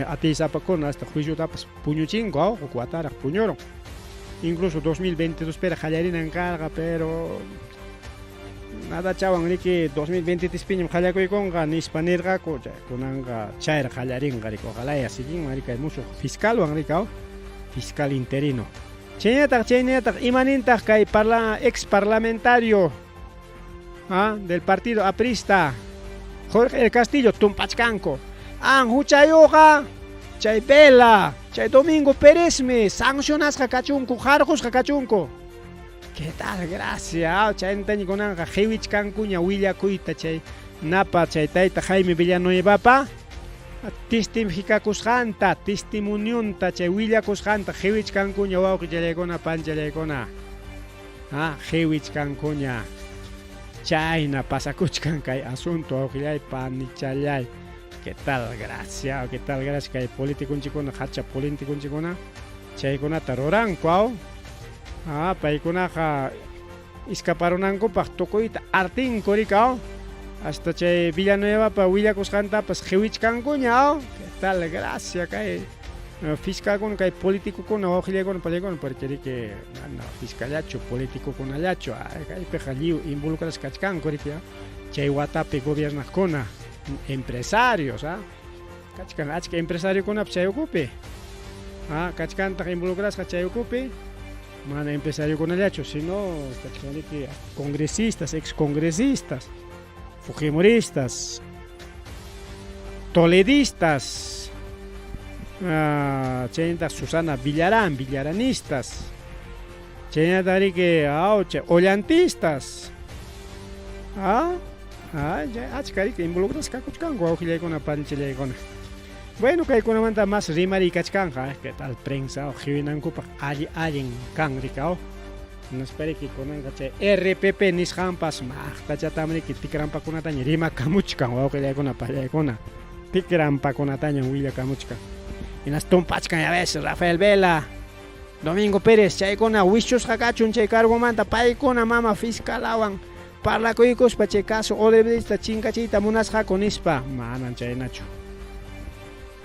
C: atisapakuna hasta juicio tapas puñuchingo watara puñoron incluso 2022 pera qallarinan karqa pero nada chawan riki 2023 piñam qallakuykunqa nispanirqaku kunanqa chayra qallarinqa riki ojalá sigin marika mucho fiscal wan rika fiscal interino chaynataq imanintaq kay ex parlamentario del partido aprista Jorge El Castillo tumpachkanko huchayuqa chay Bela chay Domingo Pérezmi sancionasqa kachunku jarqusqa kachunku ¿qué tal? Gracias. Chayntani kunanqa qhiwichkankuña willakuyta chay napa chay tayta Jaime Villanuevapa testificakusqanta testimonionta chay willakusqanta qhiwichkankuña wawqillaykuna panchallaykuna qhiwichkankuña chayna pasakuchkan kay asunto wawqillay panichallay ¿qué tal? Gracias. ¿Qué tal? Gracias kay politikunchikuna hacha politikunchikuna chaykunata ruranku paykunaqa escaparonankupaq tukuyta artinku rika hasta chay Villanuevapa willakusqantapas qhiwichkankuña ¿qué tal? Gracias kay fiscalkuna kay politikunkuna wawqillaykuna pallaykuna parqariki mana fiscallachu politikukunallachu kaypiqa lliw involucras kachkanku riki chay watapi gobernaqkuna empresarios kachkan achka empresariokunapas chay ukupi kachkantaq involucrasqa chay ukupi mana empresariokunallachu sino kachkaniki congresistas excongresistas fujimoristas toledistas chaynta Susana Villaranistas chaynta riki ollantistas achka riki involucras kakuchkanku wawqillaykuna panchallaykuna bueno kaykunamanta más rimari kachkanqa ¿qué tal? Prensa qhiwinankupaq allin kan rika naspariki kunanqa chay RPP nisqanpas maqtachatamriki tikranpakunataña rimakamuchkan wawqillaykuna pallaykuna tikranpakunataña willakamuchkan inas tumpachkan a veces Rafael Bela Domingo Pérez chaykuna wishusqa kachun chay cargomanta paykuna mama fiscalawan parlakuykuspa chay caso Odebrechtsta chinkachiyta munasqaku nispa manan chaynachu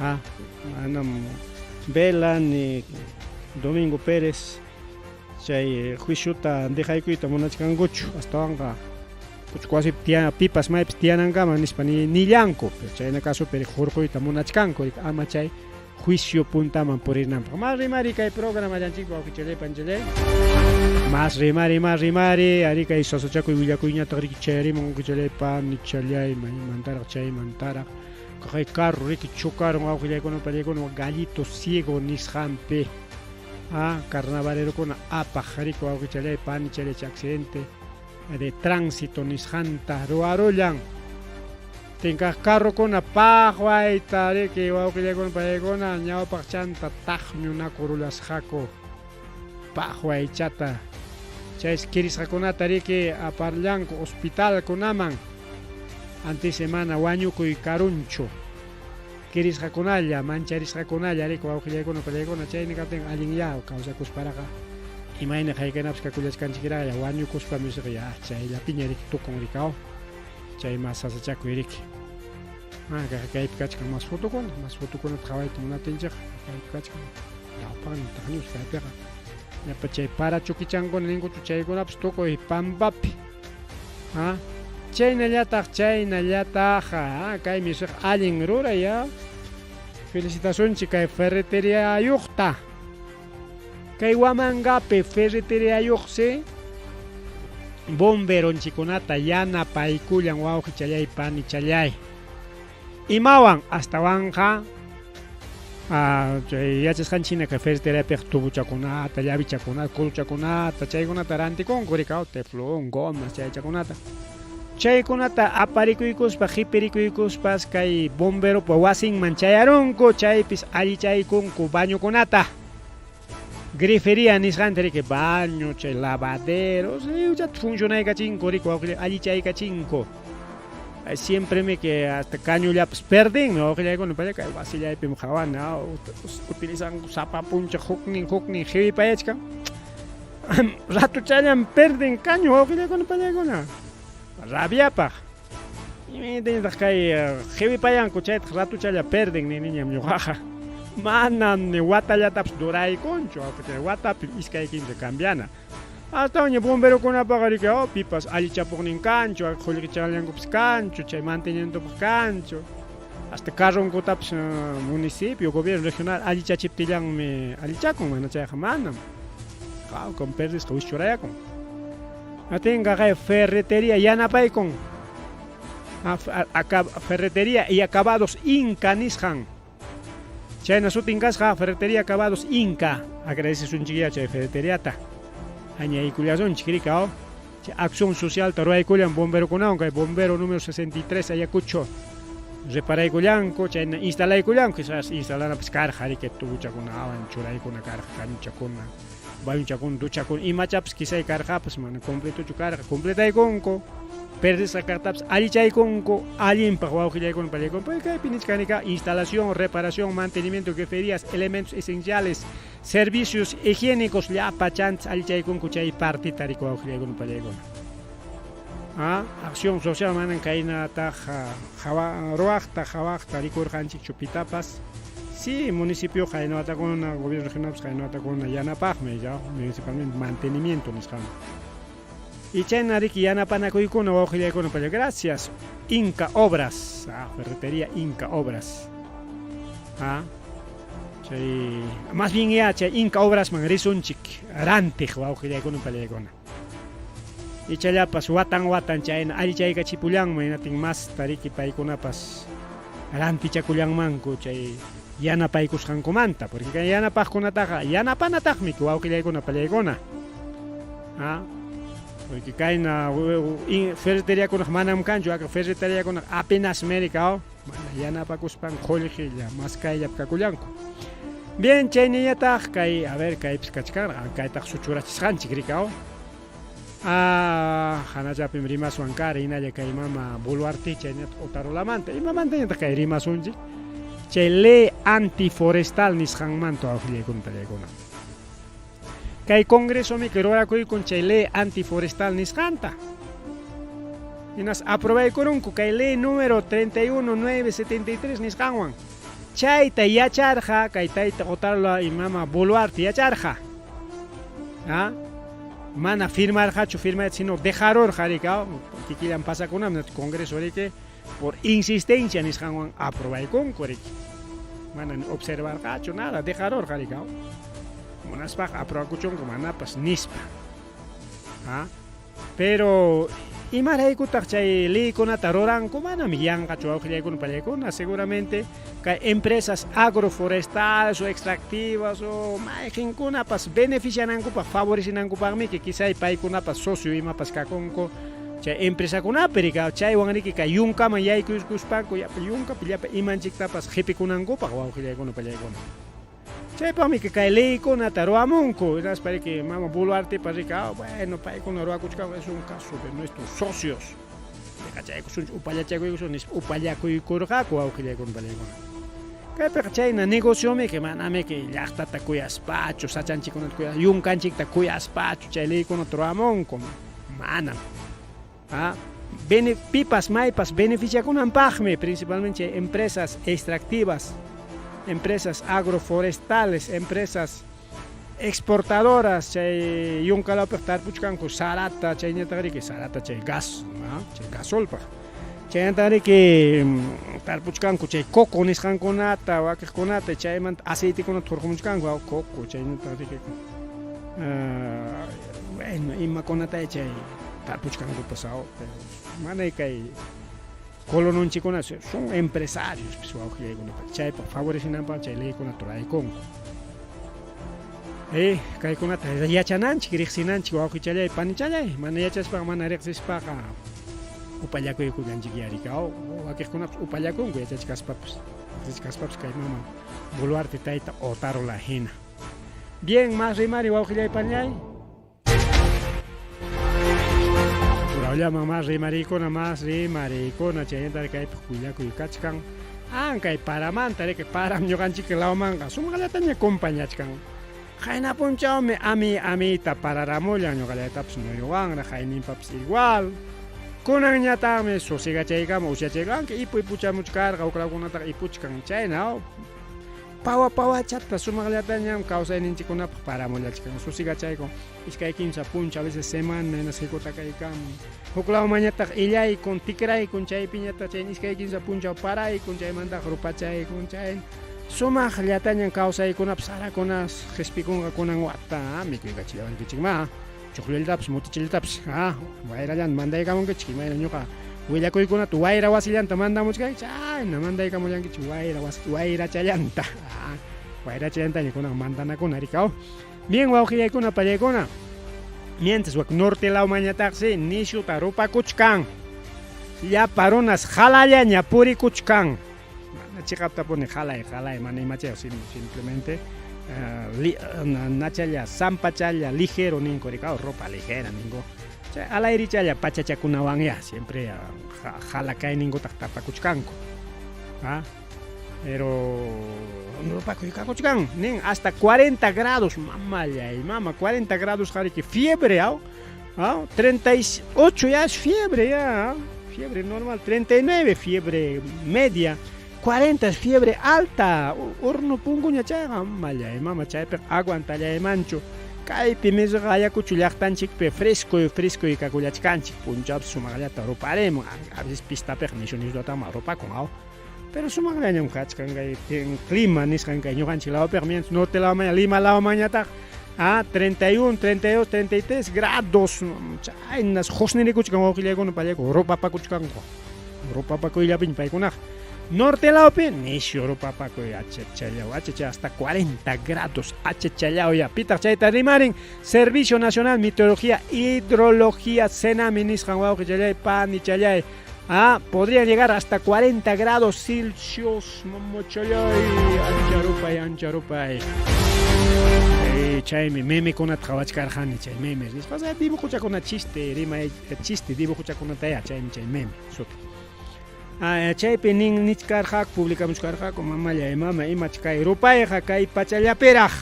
C: manam Bela ni Domingo Pérez chay juiciota dejaykuyta munachkankuchu astawanqa quasi pipas maypis tianankama nispa nillanku chayna casopi hurquyta munachkanku ama chay juicio puntaman purirnanpaq más rimari kay programa llanchik wawqichalay panchalay más rimari ari kay sasachakuy willakuyñataq riki chayariman wawqichallaypa nichallay maymantaraq chaymantaraq kay carro riki chocaron wawqillaykuna pallaykuna gallito ciego nisqanpi carnavalero apaq riki wawqichallaypa nichallay accidente de tránsito nisqanta ruarullan tinkaq carrokuna paqwayta riki wawqillaykuna pallaykuna ñawpaq chanta taqñunaku rulasqaku paqwaychata chay kirisqakunata riki aparllanku hospitalkunaman antisemana wañukuy karunchu kirisqakunalla mancharisqakunalla riki wawqillaykuna pallaykuna chaymi kaptin allinlla kawsakusparaqa imayna haykanapas kakullachkanchikiraya wañukuspa misqa chayllapiña riki tukun rikaw chay mas sasachakuy riki kaypi kachkan mas fotokunata qhawayta munatinchik kaypi kachkan ñawpaqmi taqñush kaypiqa ñapa chay parachukichankuna ninkuchu chaykunapas tukuy pampapi chaynallataq kay misaq allin ruray felicitacionchik kay ferreteriayuqta kay Huamangapi ferreteriayuqsi bomberonchikunata yanapaykullan wawqichalay panichallay imawan astawanqa yachasqanchina kay ferreteriapiq tubuchakunata llavichakunata kuluchakunata chaykunata rantikunku rikaw teflon gomas chaykunata aparikuykuspa qhipirikuykuspas kay bomberopa wasinman chayarunku chaypis allichaykunku bañukunata grifería nisqantari que baño, chay lavaderos, ya funciona cachinko rico, allí chay cachinko. Siempre me que hasta caño ya pues perden, no que con para que así ya pim jawana utilizan sapa puncha hukni heavy paechka. Rato chayan perden caño o que con para con rabia pa. Y me entiendes que heavy payan cochet rato chaya perden ni niña mi jaja. Manan ni wata ya taps durai concho, que wata iska ikin de cambiana. Hasta un bombero con apagari que pipas ali chapon cancho, jolki chalan kups cancho, chay mantenimiento por cancho. Hasta carron cotaps municipio, gobierno regional ali chachiptilan me ali chakon mana chay jamana. Con perdes que ushuraya con. Atenga ferretería yanapay con. Ferretería y acabados Inca nishan. Chay nasutingas ferretería acabados Inca. Agradeces un chiquilla chay ferreteriata. Aña y culiazón chiquiricao. Acción social taruay culian bombero con aunque bombero número 63 Ayacucho. Reparay culianco, chay instalay culianco, quizás instalar a pescar jari que tu con avan churay con carga cancha con bayuncha con ducha con y machaps quizá carga pues man completo tu carga completa y conco. Perdes la cartaps ali chay conco, ali empajao que con palecon, pues que piniscanica instalación, reparación, mantenimiento que ferias, elementos esenciales, servicios higiénicos, ya pachants ali chay conco chay parte tarico que con palecon. Acción social manan kaina taja roachta jawachta ricor hanchik chupitapas. Sí, municipio jaino con gobierno regional jaino con yanapajme ya, municipalmente mantenimiento niskan. Y Chenariki Yanapanakoy con Ojilla con Payo. Gracias. Inca Obras. Ferretería Inca Obras. Más bien ya, Inca Obras Manrisunchik. Arante, Ojilla con Payo. Y Chayapas, Watan, Chaina, Arichaica Chipulang, Mainating más Tariki Paikunapas. Arante Chaculang Manco, Chay. Yanapaikus Hancomanta. Porque Yanapaj con Ataja. Yanapanatagmik, Ojilla con Palegona. Porque caen a ferretería con manam cancho, a ferretería con apenas mericao, ya na pa cuspan colegilla, más calle caculanco. Bien, chayniya taj kai, a ver kai pskachkar, kai taj suchurachis chikricao. Hanaja primrimas wankar ina ya kai mama boluarte chaynet otarolamante. Y mama tenya kai rimas unji. Chay ley antiforestal nis hangmanto afile con telegona. Kay congreso me quiero ahora con ley antiforestal niscanta. Y nos aprobé con un ley número 31973 niscanwan. Chaita ya charja, kaitaita otarla y mama boluarte ya charja. Mana firmar hacho firma sino dejaror jaricao, que quieran pasar con el congreso de que por insistencia niscanwan aprobé con correct. Mana observar hacho nada, dejaror jaricao. Unas bajas aprobacuchón como anapas nispa. Pero y maray kutachay li con ataroran como anamiyan cacho con palecona seguramente que empresas agroforestales o extractivas o majen con apas benefician anco para favorecer anco para mí que quizá hay pay con apas socio y mapas caconco chay empresa con aperica chay wangani que yunca mayay cuspaco ya yunca pilla imanchik tapas jepe con anco para con palecona. Che para mí que cae ley con ataroamunco, es para que mama boluarte para rica, bueno, para con Aroacuchca es un caso de nuestros socios. De cachai con upayachaco y son upayaco y corjaco au que con palegona. Que para cachai na negocio me que maname que ya está ta cuyas pacho, sachanchi con cuya, y un canchic ta cuyas pacho, chay ley con ataroamunco, mana. Pipas maipas beneficia con ampajme, principalmente empresas extractivas. Empresas agroforestales, empresas exportadoras, chay yunca la pertar puchcan con sarata, chay netari que sarata chay gas, chay gasolpa. Chay netari que tar puchcan con chay coco niscan conata, vaca conata, chay man aceite con otro puchcan con coco, chay netari que bueno, y maconata chay tar puchcan con pasado, pero mana que Colonon chiconas son empresarios, pessoal que llegam para chay para favorecer para chay lei con atura con. Kai con ata ya chanan chikrixinan chiwa que chay panichay, mana ya chas para mana rexis para upayaco y con anjigiari cao, o aquí con upayaco que ya chas papas. Chas papas kai mama boluarte taita o tarola hina. Bien, más rimari, wauqillay pañay. Llama más rimaricona, chayanta kay kuyakuy kachkan. Ankay paramanta que param ñuqanchik lawmanqa sumakallataña acompañachkan. Qayna punchawmi amita pararamulla ñuqallatapas nuyuwanra qayninpapas igual. Kunanñataqmi susigachaykamun usyachaykanqa ipuy puchamuchkarqa uklawkunataqa ipuchkan chayna. Pawa chata sumakallatañam kawsayninchikkunapaq paramullachkan susigachayku. Iskay kimsa puncha a veces semana nasikuta kaykamun. Huklawmañataq illaykun tikraykun chaypiñata chay iskay kimsa punchaw paraykun chaymantaq rupachaykun chay sumaqllatañan kawsaykunapas sarakunas qhispikunqa kunan wata mikuykachillawankichikma chuqlluyllatapas mutichillatapas wayrallan mandaykamunkichik imayna ñuqa willakuykunata wayra wasillanta mandamuchkay chayna mandaykamullankichik wayrachallanta wayrachallantaña kunan mandanakuna rikaw. Bien wawqillaykuna pallaykuna. Mientras wak norte lawmañataqsi nishuta rupakuchkan. Llapa runas halallaña purikuchkan. Chiqapta pone halay mana imachayo simplemente nachalla sampachalla ligero ninko rikaw ropa ligera ninko. Alairichalla pachachakunawanlla siempre halakay ninko tapakuchkanku. Pero rupakuchkan nin hasta 40 grados mama 40 grados que fiebre 38 ya es fiebre fiebre normal 39 fiebre media 40 es fiebre alta horno punguña chaga mama chaype aguanta ya mancho kaypi mesgaya kuchulaqtanchikpe fresco y kakulachkanchik punchap sumaqllata ruparemos a veces pistape nishunisdotama rupakun pero sumaqllañam kachkan kay clima nisqan kay ñuqanchik lawpiqa norte lawmaña Lima lawmañataq 31, 32, 33 grados chaynas husnirikuchkan wawqillaykuna pallayku rupapakuchkanku rupapakuyllapiñ paykunaqa norte lawpi nishu rupapakuy achachallaw hasta 40 grados achachallaw ya pitaq chayta rimarin Servicio Nacional Meteorología Hidrología Senami nisqan wawqillay panichallay podrían llegar hasta 40 grados Celsius. Ancharupay. Chaymi meme kunata qhawachkarqani chay meme. Pasa dibujuchakuna chiste, dibujuchakunata ya chay meme. Chaypi nin nichkarqaq publicamuchkarqaq mama imach kay rupayqa kay pachallapiraq.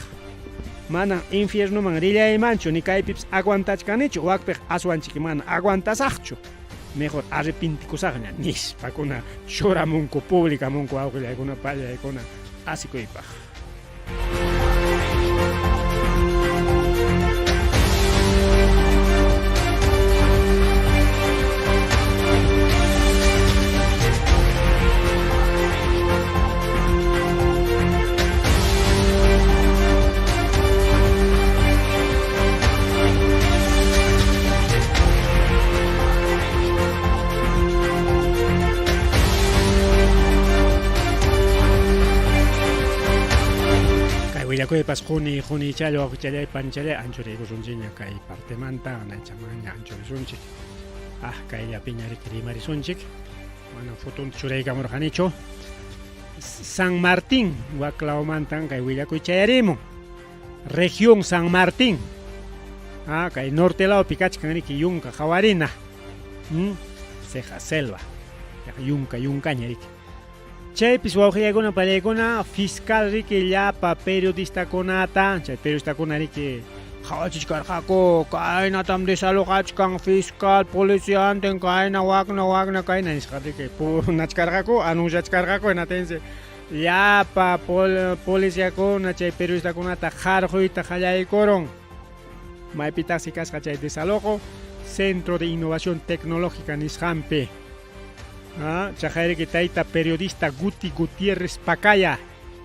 C: Mana infiernoman rillaymanchu ni kaypipas aguantachkanichu wakpiq aswanchik mana aguantasaqchu. Mejor arrepintikusaqña nispakuna churamunku publicamunku awqillaykuna pallaykuna asikuypaq. Willakuypas juni chalo wawqichalay panchalay anchuraykusunchikña kay partemanta naychamaña anchurisunchik kayllapiña rimarisunchik mana fotonta churaykamurqanichu San Martín waklawmantan kay willakuy chayarimun región San Martín kay norte lawpi kachkanriki yunka hawarina ceja selva yunkaña riki chaypis wawqillaykuna pallaykuna fiscal riki llapa periodistakunata chay periodistakuna riki hawachichkarqaku kaynatam desalojachkan fiscal policianten kayna waqna kayna nisqa riki nachkarqaku anunciachkarqaku enatense llapa policiakuna chay periodistakunata harquyta qallaykurun maypitaqsi kasqa chay desalojo Centro de Innovación Tecnológica nisqanpi chajariki tayta periodista Guti Gutiérrez Pacaya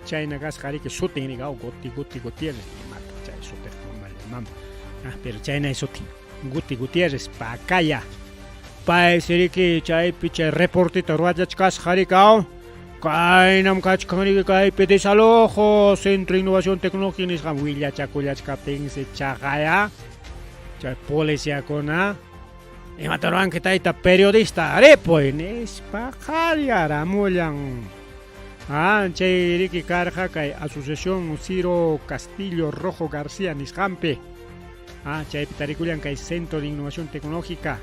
C: chayna kasqariki sutin rigaw Guti Gutiérrez mata chay sutin mama pero chayna sutin Guti Gutiérrez Pacaya paisiriki chaypi chay reportita ruwachachkasqarikaw kaynam kachkanriki kaypi desalojo Centro de Innovación Tecnológica nisqan willachakullachkapinsi chaqaya chay policiakuna imataruanki tayta periodista arepoy nispaqallaramullan Chay Ricky Carja, kay Asociación Ciro Castillo Rojo García Nisjampe. Chay Pitarikulian, kay Centro de Innovación Tecnológica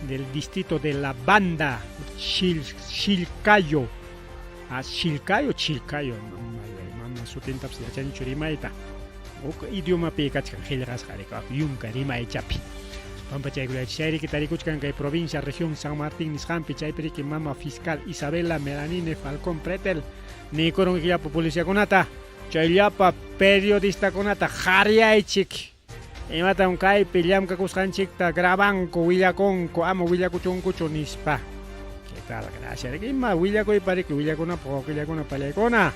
C: del Distrito de La Banda, Chilcayo. Chilcayo. Mamá, su tenta, pues ya han dicho rimaita. Idioma pecachkan, gelras jareka, yunca rimay chapi. Pampa Chaygula, Chairi que Taricuchcan, que provincia, región San Martín, Nisjampi, Chayperi, que mama fiscal Isabela Melanine Falcón Pretel, Nicoron Giapa Policía Conata, Chayapa periodista Conata, Jariaichik, y mata un kai, Piliam Kakuskanchik, Grabanco, Villaconco, Amo Villacuchoncucho Nispa. ¿Qué tal? Gracias. ¿Qué más? Villaco y Parique, Villacona, Villacona, Palecona.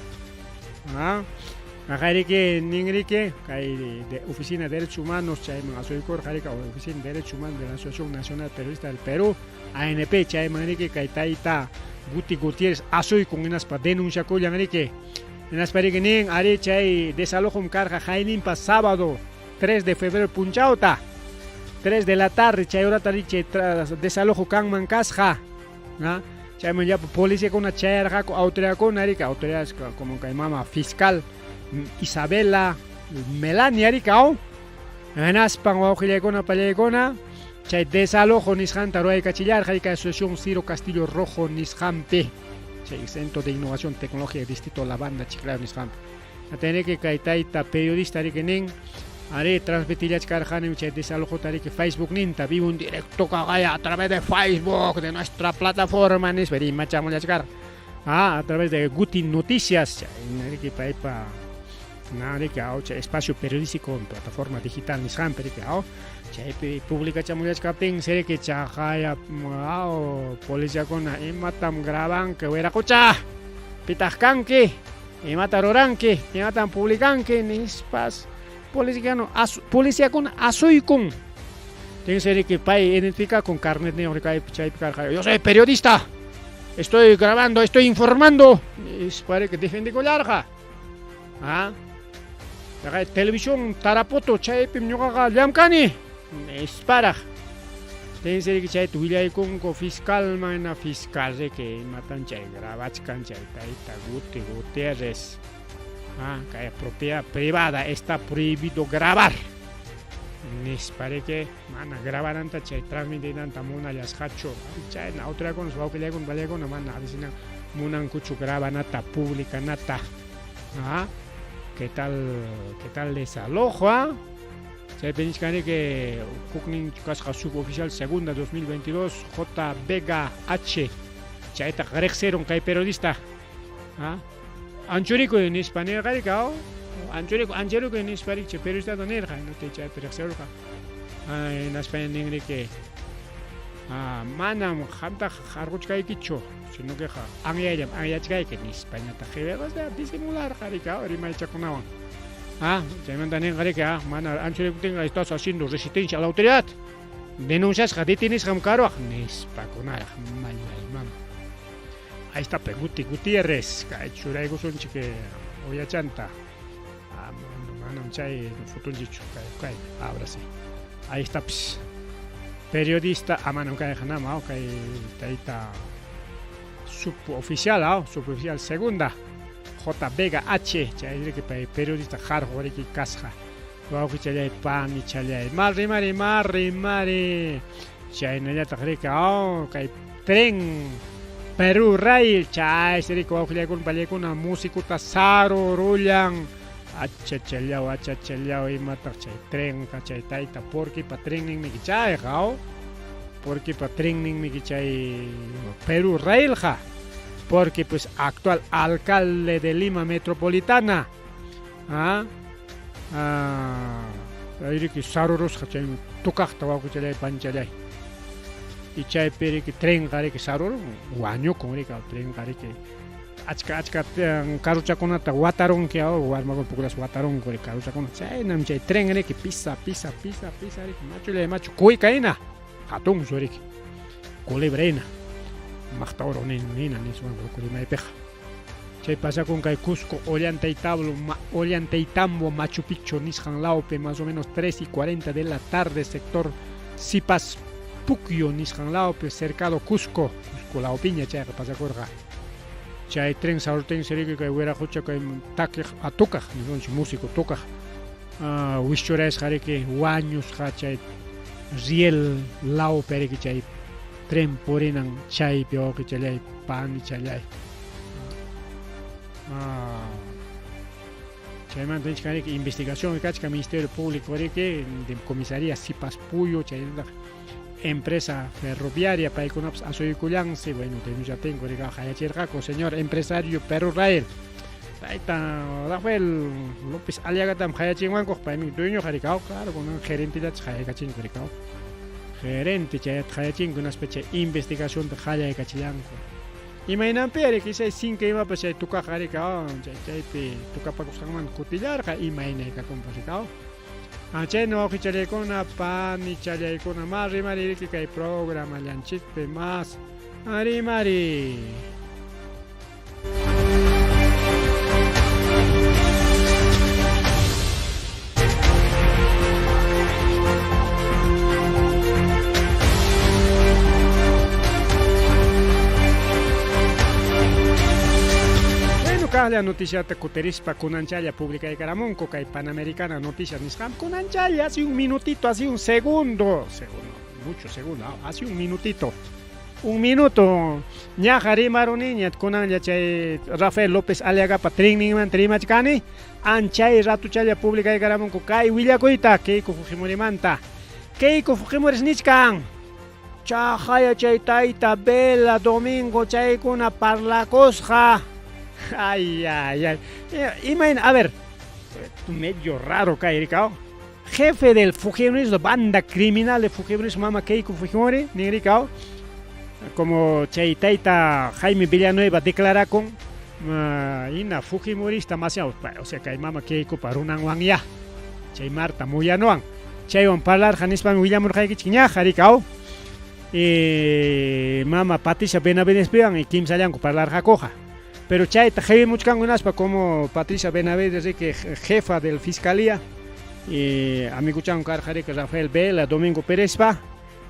C: Ajarike Ningrike, de Oficina de Derechos Humanos, Chayman Azoicor, Jarika, Oficina de Derechos Humanos de la Asociación Nacional Periodista del Perú, ANP, Chayman Rike, Kaitaita, Guti Gutiérrez, Azoy con unas para denuncia Koyan Rike. En las Pariguenin, Are Chay, desalojo un carga, Jainin para sábado, 3 de febrero, Punchauta, 3 de la tarde, Chayora Tariche, desalojo Kangman Casja, Chayman ya policía con una chayarja, autoridad con Arika, autoridades como Caimama fiscal. Isabela Melania Ricao Anaspan Ojilegona Palegona Chay desalojo Nisjanta Roy Cachillar Jaica Asociación Ciro Castillo Rojo Nisjampe Chay Centro de Innovación Tecnológica Distrito La Banda Chiclao Nisjampe Atene que Kaitaita periodista Riquenen Are transmitirás Carjane Chay desalojo Tarique Facebook Ninta vivo un directo cagaya a través de Facebook de nuestra plataforma Nisberi Machamo Yachcar a través de Guti Noticias Chay que Paipa espacio periodístico en plataforma digital Nishan Pericao, publica Chamuyas Caping, serie que Chajaya, policía con Matam Graban, que hubiera cocha, Pitajcanque, Mataroranque, Matan Publicanque, Nispas, policía con Azuicun. Tiene serie que Pai identifica con carnet negro, yo soy periodista, estoy grabando, estoy informando, es para que defiende Collarja. Televisión Tarapoto Chaypim Yoga Yamkani Esparaj Tense que Chay Tuya con fiscal mana fiscal que matan Chay Gravachkan Chay Taita Gutiérrez que propiedad privada está prohibido grabar Nespare que mana grabar anta Chay transmitir anta mona las hacho Chay na otra con su que con vale con mana avicina munan cuchu graba nata pública nata ¿Qué tal desalojo? Se pensé que Kuknin Casca Suboficial Segunda 2022 J. Vega H. Chaita Garexeron Kai periodista. Anchurico en español Garicao. Anchurico en español periodista de Nerja. No te chay Garexeron. En español en que Manam Hanta Harguchkai Kicho. Sino que Angyayam Angyachkai que en España tajevegos de disimular Garicao y Maichacunawan. Se mandan en Gareca, Mana Anchurico tenga estás haciendo resistencia a la autoridad. Denuncias que tienes Hamcaro, Nispacunar, Mam. Ahí está Peguti Gutiérrez, Caichuraigo son chique Oyachanta. Manam Chay, Futunjicho, Kai, ahora sí. Ahí está, periodista, Manam Kai Hanama, Kai Taita. Suboficial Segunda J. Vega H. Chay que periodista Jarjo Riki Casja. Luego que chalay pan y chalay. Marri. Chay Naya Tajrica. Kay tren Perú Rail. Chay Serico Auxilia con Palecuna músico Tazaro Rulan. Achachaleao y mata chay tren chay taita porque pa tren mi chay jao. Porque pa tren mi chay Perú Rail ja. Porque pues actual alcalde de Lima Metropolitana ahí que saruros chay tukakta wa kuchalay panchalay y chay peri que tren gare que sarur guaño con el tren gare que achka karucha konata wataron que warma con pukulas wataron con karucha kon chay nam chay tren gare que pisa macho koi kaina hatun sorik culebrena Machtoro nina ni suena por y peja. Chay pasa con Kai Cusco, Ollantaytambo, Machu Picchu, Nisjan Laupe, más o menos 3:40 de la tarde, sector Sipas Pucyo, Nisjan Laupe, cercado Cusco Laupiña, chay pasa corga. chay tren saurten seriki kay wera hucha kay takej atukaj nisonchi músico tukaj wishchorais jariki wañus chay riel lao periki chay tren porinan chay pioki chalay pan chalay chayman tenchkariki investigación kachka Ministerio Público de comisaría Sipas Puyo chay empresa ferroviaria paykunapas asuykullansi bueno ya tengo rica hayachirqaku señor empresario Perú Rael Taita Rafael López Aliaga tam hayachinwanku paymi dueño harikao claro con gerente de hayachinku rikao gerente chay hayachinku una especie de investigación de hayachinku imaynanpiri quizás sin que iba pues chay tuka harikao chaypi tukapakusqanman kutillarqa imaynayka comparikao chay no kichalaykuna pani chalaykuna más rimaririki kay programa llanchikpi más arimari la noticia te cuterispa kunanchaya publica de Caramonco que Panamericana Noticias Niscam kunanchaya hace un minutito, hace un segundo, mucho segundo, hace un minuto ñajari maruniña kunanya chay Rafael López Aliaga training man trimachkani anchay ratuchaya publica de Caramonco kay willakuita Keiko Fujimorimanta Keiko Fujimori nichkan chajaya chay taita Bela Domingo chay kuna parlacosja. Ay. Imagina, a ver, medio raro, Kairikao. Jefe del Fujimorismo, banda criminal de Fujimorismo, Mama Keiko Fujimori, Nigrikao. Como Chaitaita Jaime Villanueva declara con Ina Fujimorista más o sea que hay Mama Keiko para un anguan ya. Chay Marta Muyanoan. Chay van hablar Janispan William Urjaikichiña, Jarikao. Mama Patricia Benavides Pean y Kim Sayanko para hablar Jacoja. Pero chay tajei muchkan unaspa como Patricia Benavides que jefa del fiscalía y amigo chan carjare que Rafael Vela Domingo Pérez pa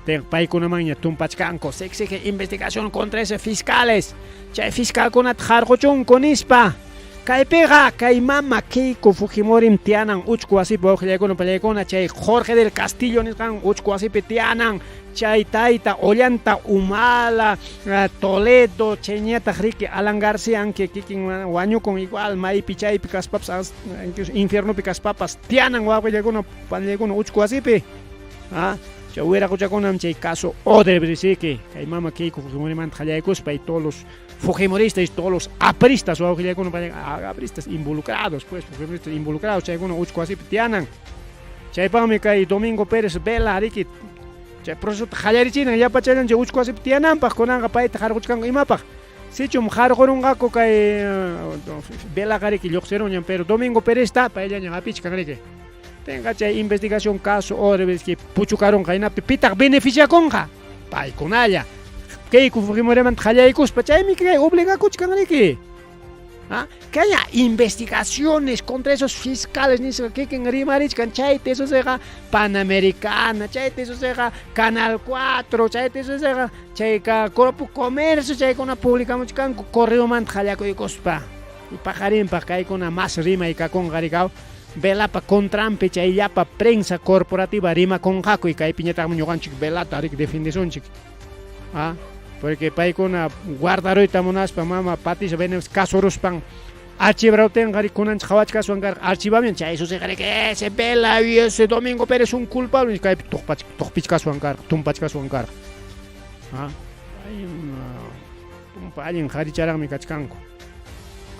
C: te pai con maña tumpachcanco se exige investigación contra ese fiscales chay fiscal con atjargochon con ispa kai pega kai mama Keiko Fujimori tianan uchku así boje con pelekona chay Jorge del Castillo niskan uchku así petianan chay taita Ollanta Humala Toledo cheñeta Ricky Alan García aunque kikin waño con igual mai pichay picas papas infierno picas papas tianan guapo llegono panlegono uchku así pe chay hubiera escuchado con chay caso Odebrecht que kai mama Keiko Fujimori man jayaikos pa todos los fujimoristas y todos los apristas o apristas involucrados pues fujimoristas involucrados chay uno uchku así tianan chay pame kai Domingo Pérez Vela Ricky chay proceso jayarichina ya pachayan chay uchku así tianan pa konanga pa jarguchkan imapa sichum jargorunga ko kai Vela Ricky lloxeron pero Domingo Pérez ta pa ella nya apichkan Ricky tenga chay investigación caso Odebrecht que puchucaron kaina pita beneficia conja pa ikonaya Keiko Fujimori man jayaikos pachay mi que obliga kuchkanriki que haya investigaciones contra esos fiscales ni se que en Rimarich chay eso sea Panamericana chay eso sea Canal 4 chay eso sea chay ka Corpo Comercio chay con publicamos kan correo man jayaikos pa y pajarín pa kai con más rima y ka con garicao vela pa contrampe chay ya pa prensa corporativa rima con jaco y kai piñata muñogan chik vela tarik definición chik porque pay con guardaroita monas pa mama Patricia Benavides casoros pan archibrauten gari kunan khawach caso angar archivamiento chay eso se gare que ese Vela y ese Domingo Pérez un culpable y kai toqpich caso angar tumpach caso angar ay tumpayin gari charang mi kachkanko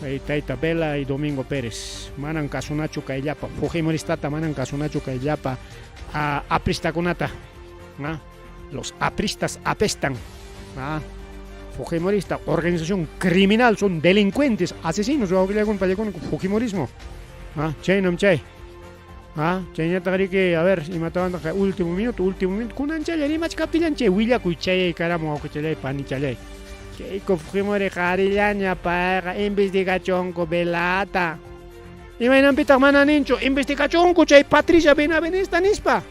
C: kai taita Vela y Domingo Pérez manan casunacho kai llapa Fujimorista manan casunacho kai llapa aprista kunata los apristas apestan Fujimorista, organización criminal, son delincuentes, asesinos, o con Fujimorismo. Chay nam chay. Chay que a ver, y mataban último minuto, kunan chay, ni más capilan chay, Willa cuchay, caramo, cuchay, panichalay. Keiko Fujimori jarillaña para investigación con velata. Y me han pitado mananincho, investigación cuchay, Patricia Benavides nispa.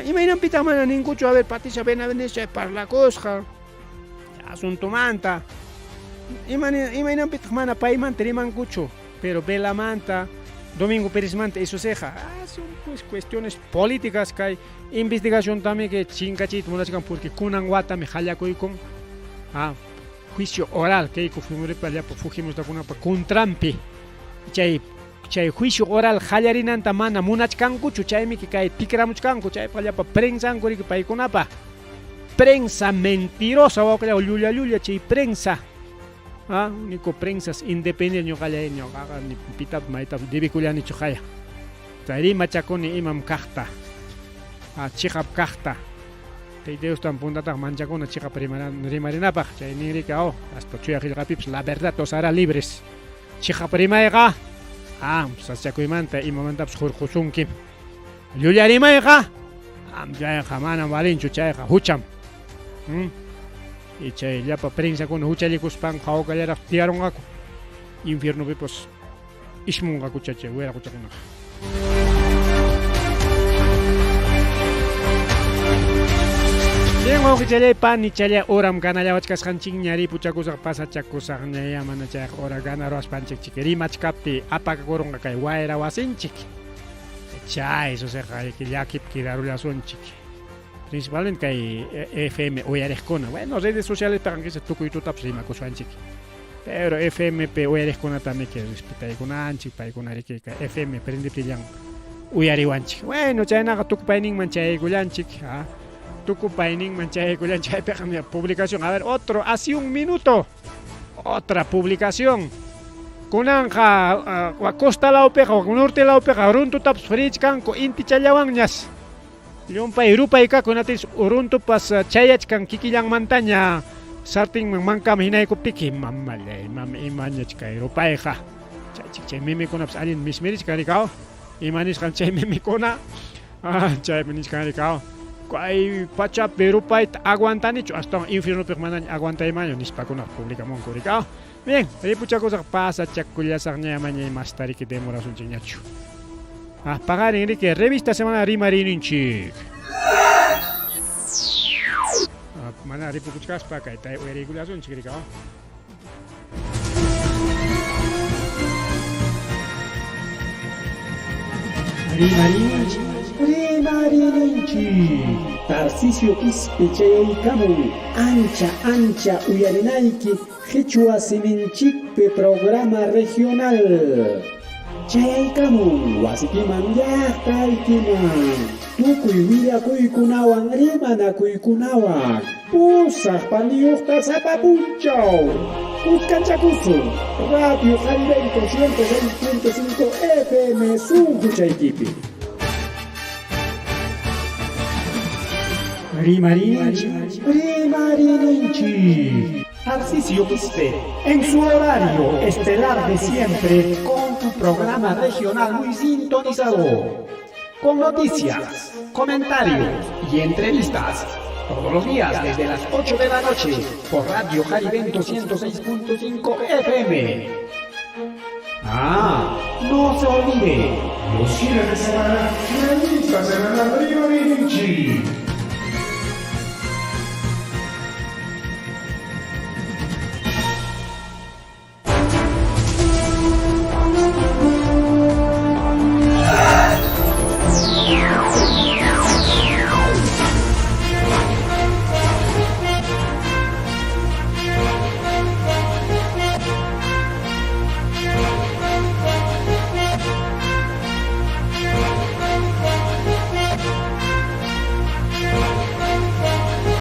C: Imagina pita mana ningucho a ver Patricia Benavides para la cosa asunto manta Imanampitaq mana paymanta rimankuchu, pero Belamanta, Domingo Pérez Manta, eso seja. Son pues cuestiones políticas que hay investigación también que chincachit munachkan porque kunan wata me hallakuykun juicio oral que fujimos da kunapa kuntrampi chay juicio oral hallarinanta mana munachkankuchu chaymi que kay tikramuchkanku chay pallapa prensanku paykunapa prensa mentirosa wawqalla llulla chay prensa único prensas independiente ñoqalla ñoqaqa ni pitap maytap debikullanichu qaya tayri machakuni imam kaqta chiqap kaqta taydeustan puntataq manchakuna chiqap rimarinapaq chay ninrika hasta chuya qillqapipas la verdad os hará libres chiqap rimayqa sachakuymanta imamantapas hurqusunki llulla rimayqa chayqa mana valinchu chayqa hucham y chay llapa prensa kuna huchallikuspan hawkallaraq tiyaronqaku infiernopi pues ishmunqaku chay wera huchakunaqa Tengo que chale pan y chale oram gana ya wachkas hanching nyari puchakusaq pasachakusaq nyaya mana chay ora gana ros panchik chikeri machkapi apaka koronga kay waira wasinchik chay eso se kay que yakip kidarula sonchik principalmente kay FM oyarejkuna bueno redes sociales pagan que se tukuy tutap rima kusanchik pero FM pe oyarejkuna también que respeta kunanchik paykunari que FM prende pillan uyariwanchik bueno chaynaqa tukpayning manchay gullanchik Tukupaining manchaje kuyan chay peqamia publicación. A ver, hace un minuto. Otra publicación. Kunanja costa la opeja, norte la opeja, runtu taps frich kanko inti challawanñas. Lumpa irupa ika kunatis uruntu pas chayach kan kikilang montaña. Sarting mangkam hinay ko piki mamale imanyach kay rupaeja. Chay mimi kunaps alin mismiris karikao. Imanis kan chay mimi kuna. Chay minis karikao. Kay pacha pero pait aguantanicho hasta infierno permanente aguanta imaño nispakuna publicamos kurika bien ripucha cosa pasa chakulla sarnya maña más tariki demora sun chiñachu pagar que revista semana rimarininchi mana ripuchkas pa kay tay regulación chikrika
A: Rimarinchi Tarcisio Quispe Chayaykamu Ancha Uyarinayki Quechua Siminchikpe Programa Regional Chayaykamu Wasikiman Llaqtaykiman Tukuy willakuykunawan rimanakuykunawan Pusaq paniyuqta sapapunchaw Utkanchakusu Radio Jaribento 106.5 FM Sunquchaykipi Rimarinchi Tarcisio Quispe en su horario estelar de siempre con tu programa regional muy sintonizado con noticias, comentarios y entrevistas todos los días desde las 8 de la noche por Radio Jaribento 106.5 FM. No se olvide, los fines de semana, revistas en la Rimarinchi.